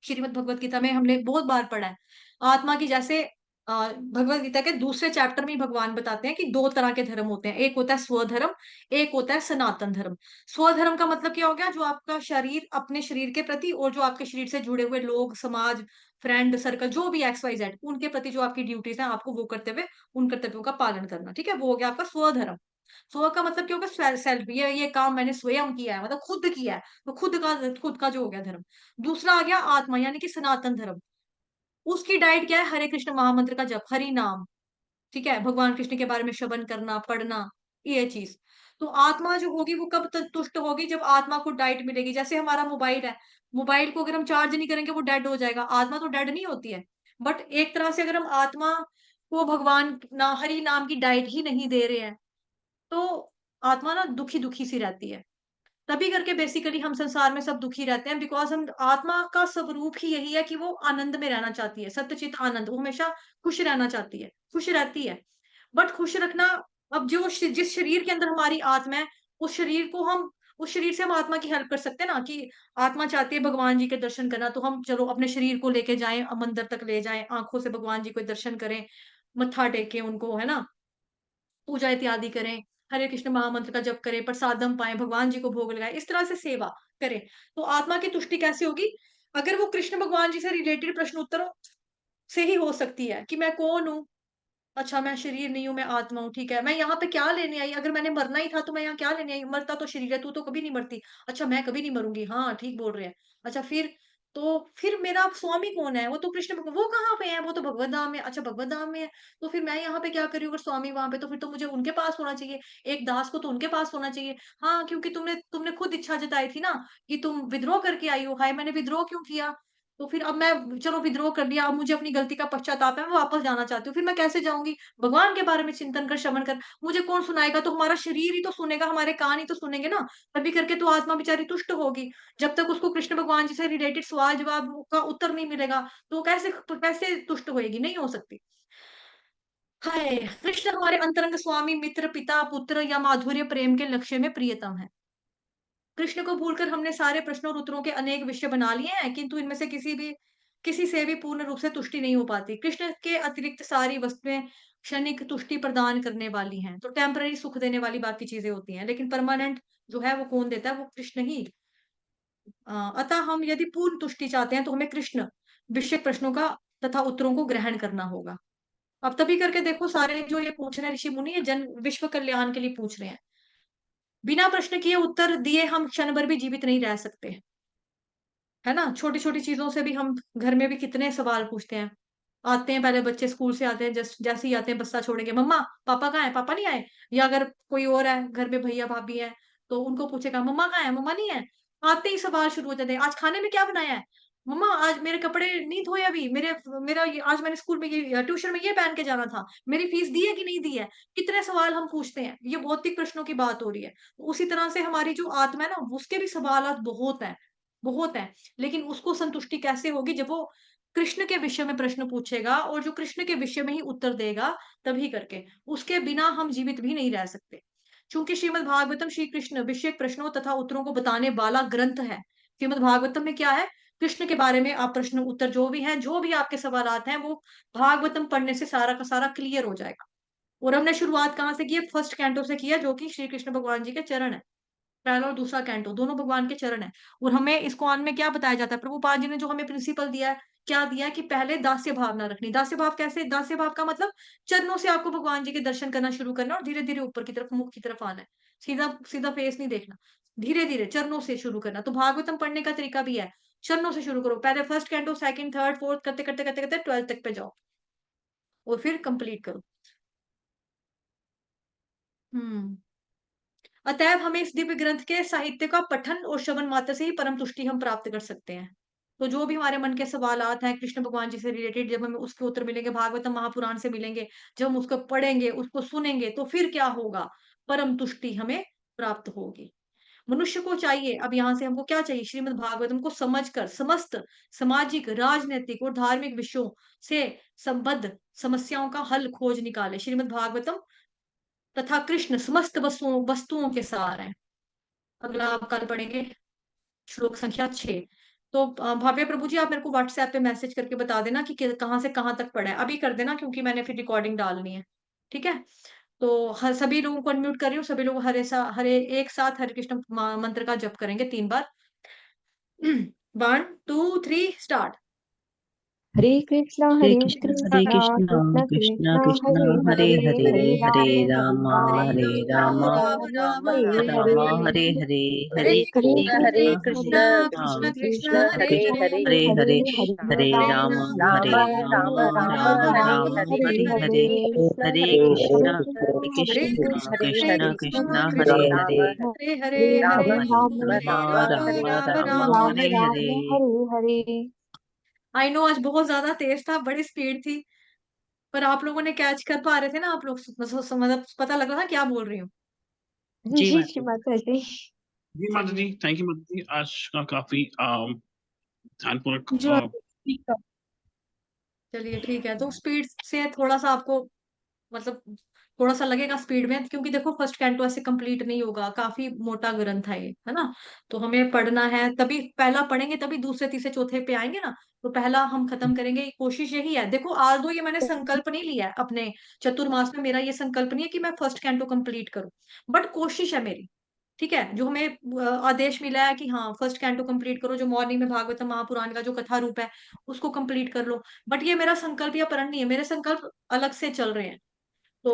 Speaker 1: श्रीमद् भगवत गीता में हमने बहुत बार पढ़ा है। आत्मा की जैसे भगवत गीता के दूसरे चैप्टर में ही भगवान बताते हैं कि 2 तरह के धर्म होते हैं। एक होता है स्वधर्म, एक होता है सनातन धर्म। स्वधर्म का मतलब क्या हो गया? जो आपका शरीर अपने शरीर के प्रति और जो आपके शरीर से जुड़े हुए लोग, समाज, फ्रेंड सर्कल जो भी एक्स, वाई, ज़ेड उनके प्रति जो आपकी ड्यूटीज़ हैं, आपको वो करते हुए उन कर्तव्यों का पालन करना, ठीक है? वो हो गया आपका स्वधर्म। स्व का मतलब क्या होगा? सेल्फ, ये काम मैंने स्वयं किया है, मतलब खुद किया है। तो खुद का जो हो गया धर्म। दूसरा आ गया आत्मा यानी कि सनातन धर्म। उसकी डाइट क्या है? हरे कृष्ण महामंत्र का जप, हरि नाम, ठीक है? भगवान कृष्ण के बारे में श्रवण करना, पढ़ना, ये चीज़। तो आत्मा जो होगी वो कब तक तुष्ट होगी? जब आत्मा को डाइट मिलेगी। जैसे हमारा मोबाइल है, मोबाइल को अगर हम चार्ज नहीं करेंगे वो डेड हो जाएगा। आत्मा तो डेड नहीं होती है। बट एक तरह से अगर हम आत्मा को भगवान ना हरि नाम की डाइट ही नहीं दे रहे हैं, तो आत्मा ना दुखी-दुखी सी रहती है। तभी करके बेसिकली हम संसार में सब दुखी रहते हैं, बिकॉज़ हम आत्मा का स्वरूप ही यही है कि वो आनंद में रहना चाहती है, सत्यचित आनंद, वो हमेशा खुश रहना चाहती है, खुश रहती है। बट खुश रखना, अब जिस शरीर के अंदर हमारी आत्मा है, उस शरीर से हम आत्मा की हेल्प कर सकते हैं ना, कि आत्मा चाहती है भगवान जी के दर्शन करना, तो हम चलो अपने शरीर को लेके जाएँ, मंदिर तक ले जाएँ, आँखों से भगवान जी के दर्शन करें, मत्था टेकें उनको, है ना? पूजा इत्यादि करें, हरे कृष्ण महामंत्र का जप करें, प्रसादम पाएँ, भगवान जी को भोग लगाएँ, इस तरह से सेवा करें। तो आत्मा की तुष्टि कैसे होगी? अगर वो कृष्ण भगवान जी से रिलेटेड प्रश्न उत्तरों से ही हो सकती है कि मैं कौन हूँ? अच्छा, मैं शरीर नहीं हूँ, मैं आत्मा हूँ, ठीक है। मैं यहाँ पे क्या लेने आई? अगर मैंने मरना ही था तो मैं यहाँ क्या लेने आई? मरता तो शरीर है, तू तो कभी नहीं मरती। अच्छा, मैं कभी नहीं मरूँगी, हाँ, ठीक बोल रहे हैं। अच्छा फिर मेरा स्वामी कौन है? वो तो कृष्ण भगवान, वो कहाँ पे है? वो तो भगवत धाम में। अच्छा, भगवत धाम में है, तो फिर मैं यहाँ पे क्या कर रही हूँ? अगर स्वामी वहाँ पे, तो फिर तो मुझे उनके पास होना चाहिए। एक दास को तो उनके पास होना चाहिए। हाँ, क्योंकि तुमने तुमने खुद इच्छा जताई थी ना कि तुम विद्रोह करके आई हो। हाय, मैंने विद्रोह क्यों किया? तो फिर अब मैं चलो विद्रोह कर लिया, अब मुझे अपनी गलती का पश्चाताप है, मैं वापस जाना चाहती हूँ। फिर मैं कैसे जाऊँगी? भगवान के बारे में चिंतन कर, श्रवण कर। मुझे कौन सुनाएगा? तो हमारा शरीर ही तो सुनेगा, हमारे कान ही तो सुनेंगे ना। तभी करके तो आत्मा बेचारी तुष्ट होगी। जब तक उसको कृष्ण भगवान जी से रिलेटेड सवाल-जवाब का उत्तर नहीं मिलेगा, तो वो कैसे तुष्ट होएगी? नहीं हो सकती। हाय! कृष्ण हमारे अंतरंग स्वामी, मित्र, पिता, पुत्र या माधुर्य प्रेम के लक्ष्य में प्रियतम है। कृष्ण को भूलकर हमने सारे प्रश्नों और उत्तरों के अनेक विषय बना लिए हैं, किंतु इनमें से किसी से भी पूर्ण रूप से तुष्टि नहीं हो पाती। कृष्ण के अतिरिक्त सारी वस्तुएँ क्षणिक तुष्टि प्रदान करने वाली हैं, तो टेम्परेरी सुख देने वाली बाकी चीज़ें होती हैं, लेकिन परमानेंट जो है वो कौन देता है? वो कृष्ण ही। अतः हम यदि पूर्ण तुष्टि चाहते हैं, तो हमें कृष्ण विषयक प्रश्नों का तथा उत्तरों को ग्रहण करना होगा। अब तभी करके देखो, सारे जो ये पूछ रहे हैं ऋषि मुनि, ये जन विश्व कल्याण के लिए पूछ रहे हैं। बिना प्रश्न किए उत्तर दिए हम क्षण भर भी जीवित नहीं रह सकते। है ना? छोटी-छोटी चीज़ों से भी हम घर में भी कितने सवाल पूछते हैं। आते हैं, पहले बच्चे स्कूल से आते हैं, जैसे ही आते हैं बस्ता छोड़ेंगे, "मम्मा, पापा कहाँ हैं? पापा नहीं आए?" या अगर कोई और है, घर में भैया-भाभी हैं, तो उनको पूछेगा, "मम्मा कहाँ है? मम्मा नहीं है?" आते ही सवाल शुरू हो जाते हैं, "आज खाने में क्या बनाया है?" "मम्मा, आज मेरे कपड़े नहीं धोए अभी, मेरा ये आज मैंने स्कूल में ये ट्यूशन में ये पहन के जाना था। मेरी फीस दी है कि नहीं दी है?" कितने सवाल हम पूछते हैं। ये भौतिक प्रश्नों की बात हो रही है। उसी तरह से हमारी जो आत्मा है ना, उसके भी सवालात बहुत हैं, बहुत हैं। लेकिन उसको संतुष्टि कैसे होगी? जब वो कृष्ण के विषय में प्रश्न पूछेगा और जो कृष्ण के विषय में ही उत्तर देगा, तभी करके। उसके बिना हम जीवित भी नहीं रह सकते। चूँकि श्रीमद् भागवतम श्री कृष्ण विषयक प्रश्नों तथा उत्तरों को बताने वाला ग्रंथ है। श्रीमद् भागवतम में क्या है? कृष्ण के बारे में आप प्रश्न उत्तर जो भी हैं, जो भी आपके सवालात हैं, वो भागवतम पढ़ने से सारा का सारा क्लियर हो जाएगा। और हमने शुरुआत कहाँ से की है? फर्स्ट कैंटो से किया, जो कि श्री कृष्ण भगवान जी के चरण है। पहला और दूसरा कैंटो दोनों भगवान के चरण है। और हमें इस्कॉन में क्या बताया जाता है? प्रभुपाद जी ने जो हमें प्रिंसिपल दिया है, क्या दिया है कि पहले दास्य भावना रखनी। दास्य भाव कैसे? दास्य भाव का मतलब चरणों से आपको भगवान जी के दर्शन करना शुरू करना, और धीरे धीरे ऊपर की तरफ, मुख की तरफ आना है। सीधा सीधा फेस नहीं देखना, धीरे धीरे चरणों से शुरू करना। तो भागवतम पढ़ने का तरीका भी है, चरणों से शुरू करो। पहले first canto, second, third, fourth करते करते करते करते 12 तक पे जाओ, और फिर कंप्लीट करो। हम्म। अतएव हमें इस दिव्य ग्रंथ के साहित्य का पठन और श्रवण मात्र से ही परम तुष्टि हम प्राप्त कर सकते हैं। तो जो भी हमारे मन के सवालात हैं कृष्ण भगवान जी से रिलेटेड, जब हमें उसके उत्तर मिलेंगे, भागवतम महापुराण से मिलेंगे, जब हम उसको पढ़ेंगे, उसको सुनेंगे, तो फिर क्या होगा? परम तुष्टि हमें प्राप्त होगी। मनुष्य को चाहिए, अब यहाँ से हमको क्या चाहिए? श्रीमद् भागवतम को समझकर समस्त सामाजिक, राजनीतिक और धार्मिक विषयों से संबद्ध समस्याओं का हल खोज निकाले। श्रीमद् भागवतम तथा कृष्ण समस्त वस्तुओं वस्तुओं के सार हैं। अगला आप कल पढ़ेंगे श्लोक संख्या 6। तो भाव्य प्रभु जी, आप मेरे को व्हाट्सएप पे मैसेज करके बता देना कि कहाँ से कहाँ तक पढ़ा है। अभी कर देना, क्योंकि मैंने फिर रिकॉर्डिंग डालनी है। ठीक है? तो हर सभी लोगों को अनम्यूट कर रही हूँ। सभी लोग हरे एक साथ हरे कृष्ण मंत्र का जप करेंगे 3 बार। 1 2 3 start.
Speaker 2: Hare
Speaker 4: Hare
Speaker 2: Krishna
Speaker 4: Krishna
Speaker 2: Krishna
Speaker 4: Krishna
Speaker 2: Krishna
Speaker 4: Krishna
Speaker 2: Hare
Speaker 4: Hare
Speaker 2: Hare
Speaker 4: Hare
Speaker 2: Hare
Speaker 4: Hare
Speaker 2: Ram
Speaker 4: Ram
Speaker 2: Hare
Speaker 4: Hare
Speaker 2: Ram
Speaker 4: Ram
Speaker 2: Ram Ram
Speaker 1: Ram
Speaker 2: Hare
Speaker 4: Ram
Speaker 2: Hare
Speaker 4: Hare Hare
Speaker 1: Hare
Speaker 4: Hare
Speaker 2: Hare
Speaker 4: Krishna
Speaker 1: Hare
Speaker 4: Hare
Speaker 2: Krishna
Speaker 1: Krishna
Speaker 2: Hare
Speaker 4: Krishna
Speaker 1: Krishna
Speaker 2: Krishna
Speaker 1: Krishna
Speaker 2: Krishna
Speaker 1: Hare
Speaker 4: Hare
Speaker 2: Krishna
Speaker 1: Hare
Speaker 4: Hare
Speaker 2: Hare
Speaker 4: Hare
Speaker 2: Hare
Speaker 4: Hare
Speaker 1: Hare
Speaker 2: Hare
Speaker 4: Ram
Speaker 1: Ram
Speaker 4: Hare
Speaker 2: Ram
Speaker 4: Ram
Speaker 2: Ram
Speaker 1: Ram
Speaker 2: Ram
Speaker 4: Ram
Speaker 1: Ram
Speaker 2: Hare
Speaker 4: Ram
Speaker 1: Hare
Speaker 2: Hare
Speaker 4: Hare
Speaker 1: Hare
Speaker 4: Hare
Speaker 2: Hare
Speaker 4: Hare
Speaker 2: Hare
Speaker 4: Krishna
Speaker 2: Krishna
Speaker 4: Hare
Speaker 2: Hare
Speaker 1: Hare
Speaker 4: Krishna
Speaker 2: Krishna
Speaker 1: Krishna
Speaker 4: Krishna
Speaker 1: Krishna
Speaker 4: Krishna
Speaker 2: Hare
Speaker 4: Hare
Speaker 1: Krishna
Speaker 4: Hare
Speaker 2: Ram
Speaker 1: Hare Hare
Speaker 2: Hare
Speaker 1: Hare
Speaker 4: Ram
Speaker 2: Ram
Speaker 1: Hare
Speaker 4: Ram
Speaker 1: Ram
Speaker 4: Ram
Speaker 1: Ram
Speaker 4: Ram
Speaker 1: Ram
Speaker 2: Ram
Speaker 4: Hare
Speaker 1: Hare
Speaker 4: Hare
Speaker 2: Ram Hare Hare
Speaker 1: I know आज बहुत ज्यादा तेज था, बड़ी स्पीड थी, पर आप लोगों ने कैच कर पा रहे थे ना? आप लोग मतलब पता लग रहा था क्या बोल रही हूँ?
Speaker 5: जी
Speaker 2: जी
Speaker 5: मैम।
Speaker 2: जी माता जी
Speaker 5: जी माता जी,
Speaker 1: चलिए,
Speaker 5: थैंक यू माता जी, आज का काफी ध्यानपूर्वक
Speaker 2: जो
Speaker 1: चलिए ठीक है। तो स्पीड से थोड़ा सा आपको मतलब थोड़ा सा लगेगा स्पीड में, क्योंकि देखो फर्स्ट कैंटो ऐसे कंप्लीट नहीं होगा, काफी मोटा ग्रंथ है ये, है ना? तो हमें पढ़ना है, तभी पहला पढ़ेंगे, तभी दूसरे तीसरे चौथे पे आएंगे ना। तो पहला हम खत्म करेंगे, कोशिश यही है। देखो आज दो ये मैंने संकल्प नहीं लिया है अपने चतुर्मास में, मेरा ये संकल्प नहीं है कि मैं फर्स्ट कैंटो कंप्लीट करूं, बट कोशिश है मेरी। ठीक है? जो हमें आदेश मिला है कि हाँ फर्स्ट कैंटो कंप्लीट करो, जो मॉर्निंग में भागवतम महापुराण का जो कथा रूप है उसको कंप्लीट कर लो। बट ये मेरा संकल्प या प्रण नहीं है, मेरे संकल्प अलग से चल रहे हैं। तो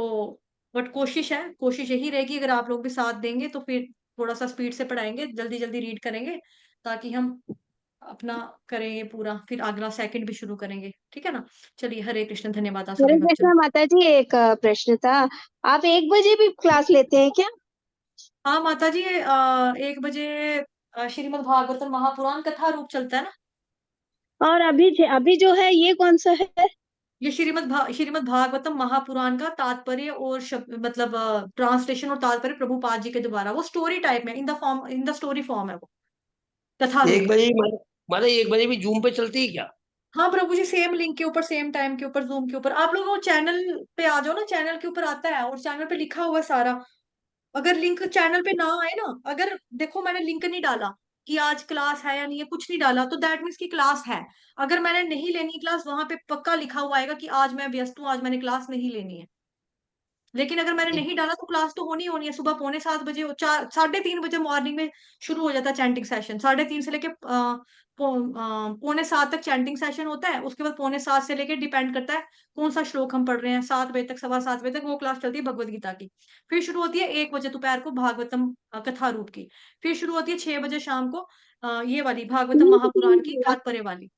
Speaker 1: बट कोशिश है, कोशिश यही रहेगी, अगर आप लोग भी साथ देंगे तो फिर थोड़ा सा स्पीड से पढ़ाएंगे, जल्दी जल्दी रीड करेंगे, ताकि हम अपना करेंगे पूरा, फिर अगला सेकंड भी शुरू करेंगे। ठीक है ना? चलिए, हरे कृष्ण, धन्यवाद आप
Speaker 2: हरे
Speaker 1: सभी भक्तों।
Speaker 2: कृष्ण माता जी एक प्रश्न था। आप 1 बजे भी क्लास लेते हैं क्या?
Speaker 1: हाँ माता जी, 1 बजे श्रीमद् भागवतम महापुराण कथा रूप चलता है ना।
Speaker 2: और अभी जो है ये कौन सा है?
Speaker 1: ये श्रीमद् भागवतम महापुराण का तात्पर्य और मतलब ट्रांसलेशन और तात्पर्य प्रभुपाद जी के द्वारा, वो स्टोरी टाइप में, इन द स्टोरी फॉर्म है वो, कथा रूप।
Speaker 3: 1 बजे माता 1 बजे भी जूम पे चलती है क्या?
Speaker 1: हाँ प्रभु जी, सेम लिंक के ऊपर, सेम टाइम के ऊपर, जूम के ऊपर। आप लोग वो चैनल पे आ जाओ ना, चैनल के ऊपर आता है और चैनल पे लिखा हुआ है सारा। अगर लिंक चैनल पे ना आए ना, अगर देखो मैंने लिंक नहीं डाला कि आज क्लास है या नहीं है, कुछ नहीं डाला, तो दैट मीन्स की क्लास है। अगर मैंने नहीं लेनी क्लास, वहां पे पक्का लिखा हुआ आएगा कि आज मैं व्यस्त हूँ, आज मैंने क्लास नहीं लेनी है। लेकिन अगर मैंने नहीं डाला तो क्लास तो होनी होनी है। सुबह 6:45 4 3:30 बजे मॉर्निंग में शुरू हो जाता है चैंटिंग सेशन। 3:30 से लेके 6:45 तक चैंटिंग सेशन होता है। उसके बाद 6:45 से लेके, डिपेंड करता है कौन सा श्लोक हम पढ़ रहे हैं, 7 बजे तक, 7:15 बजे तक वो क्लास चलती है भगवत गीता की। फिर शुरू होती है 1 बजे दोपहर को भागवतम कथा रूप की। फिर शुरू होती है 6 बजे शाम को ये वाली भागवतम
Speaker 2: लिंक से ही
Speaker 1: महापुराण की
Speaker 2: रहेगा,
Speaker 1: तात्पर्य वाली।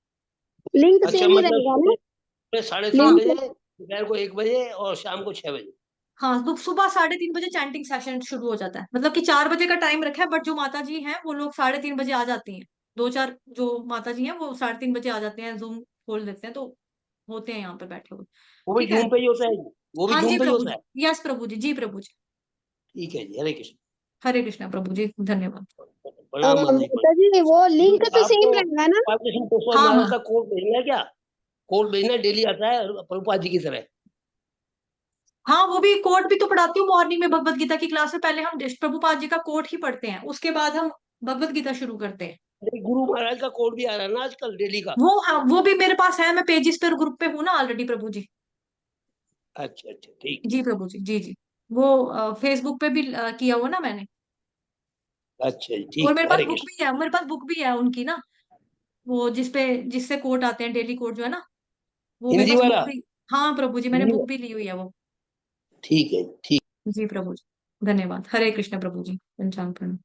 Speaker 2: लिंक
Speaker 3: अच्छा,
Speaker 2: सेम ही
Speaker 3: मतलब
Speaker 2: रहेगा ना?
Speaker 3: सुबह साढ़े तीन
Speaker 2: लिंक
Speaker 1: हाँ
Speaker 3: बजे दोपहर को 1 बजे और शाम को 6 बजे।
Speaker 1: हाँ, तो सुबह 3:30 बजे चैंटिंग सेशन शुरू हो जाता है, मतलब कि 4 बजे का टाइम रखा है, बट जो माता जी हैं वो लोग 3:30 बजे आ जाती हैं। दो चार जो माता जी हैं वो 3:30 बजे आ जाते हैं, जूम खोल देते हैं, तो होते हैं यहाँ पे बैठे हुए।
Speaker 3: वो भी
Speaker 1: ठीक है?
Speaker 3: जूम पे ही होता है? वो भी
Speaker 1: हाँ जी
Speaker 3: जूम पे ही
Speaker 1: प्रभु
Speaker 3: होता
Speaker 1: जी,
Speaker 3: है?
Speaker 1: यस प्रभु जी, जी प्रभु जी।
Speaker 3: ठीक है जी, हरे कृष्ण।
Speaker 1: हरे कृष्णा प्रभु जी, धन्यवाद।
Speaker 3: प्रणाम माता जी,
Speaker 2: माता जी वो लिंक
Speaker 3: प्रणाम।
Speaker 2: तो सेम
Speaker 3: आपको
Speaker 2: रहेगा ना?
Speaker 3: कृष्ण पुरुषोत्तम
Speaker 1: हाँ
Speaker 3: महाराज
Speaker 1: हाँ
Speaker 3: का कोड भेजना है क्या? कोड भेजना, डेली आता है प्रभुपाद जी की तरह।
Speaker 1: हाँ, वो भी कोट भी तो पढ़ाती हूँ मॉर्निंग में भगवत गीता की क्लास में। पहले हम प्रभुपाद जी का कोट ही पढ़ते हैं, उसके बाद हम भगवत गीता शुरू करते हैं।
Speaker 3: नहीं, गुरु महाराज का कोड भी आ रहा है ना आजकल डेली का।
Speaker 1: वो, हाँ, वो भी मेरे पास है, मैं पेजेस पर ग्रुप पे हूँ ना ऑलरेडी प्रभु जी।
Speaker 3: अच्छा अच्छा, ठीक
Speaker 1: जी
Speaker 3: ठीक।
Speaker 1: प्रभु जी, जी जी। वो फेसबुक पे भी किया हुआ ना मैंने।
Speaker 3: अच्छा जी,
Speaker 1: और
Speaker 3: ठीक
Speaker 1: मेरे
Speaker 3: है,
Speaker 1: पास
Speaker 3: हरे
Speaker 1: बुक
Speaker 3: कृष्ण।
Speaker 1: भी है, मेरे पास बुक भी है उनकी ना, वो जिससे कोट आते हैं, डेली कोट जो है ना, वो मेरे
Speaker 3: हिंदी
Speaker 1: पास बुक
Speaker 3: वाला।
Speaker 1: भी। हाँ प्रभु जी, मैंने
Speaker 3: हिंदी
Speaker 1: बुक
Speaker 3: में।
Speaker 1: भी ली हुई है वो।
Speaker 3: ठीक है, ठीक।
Speaker 1: जी प्रभु जी, धन्यवाद। हरे कृष्ण प्रभु जी, पंचांग प्रणाम।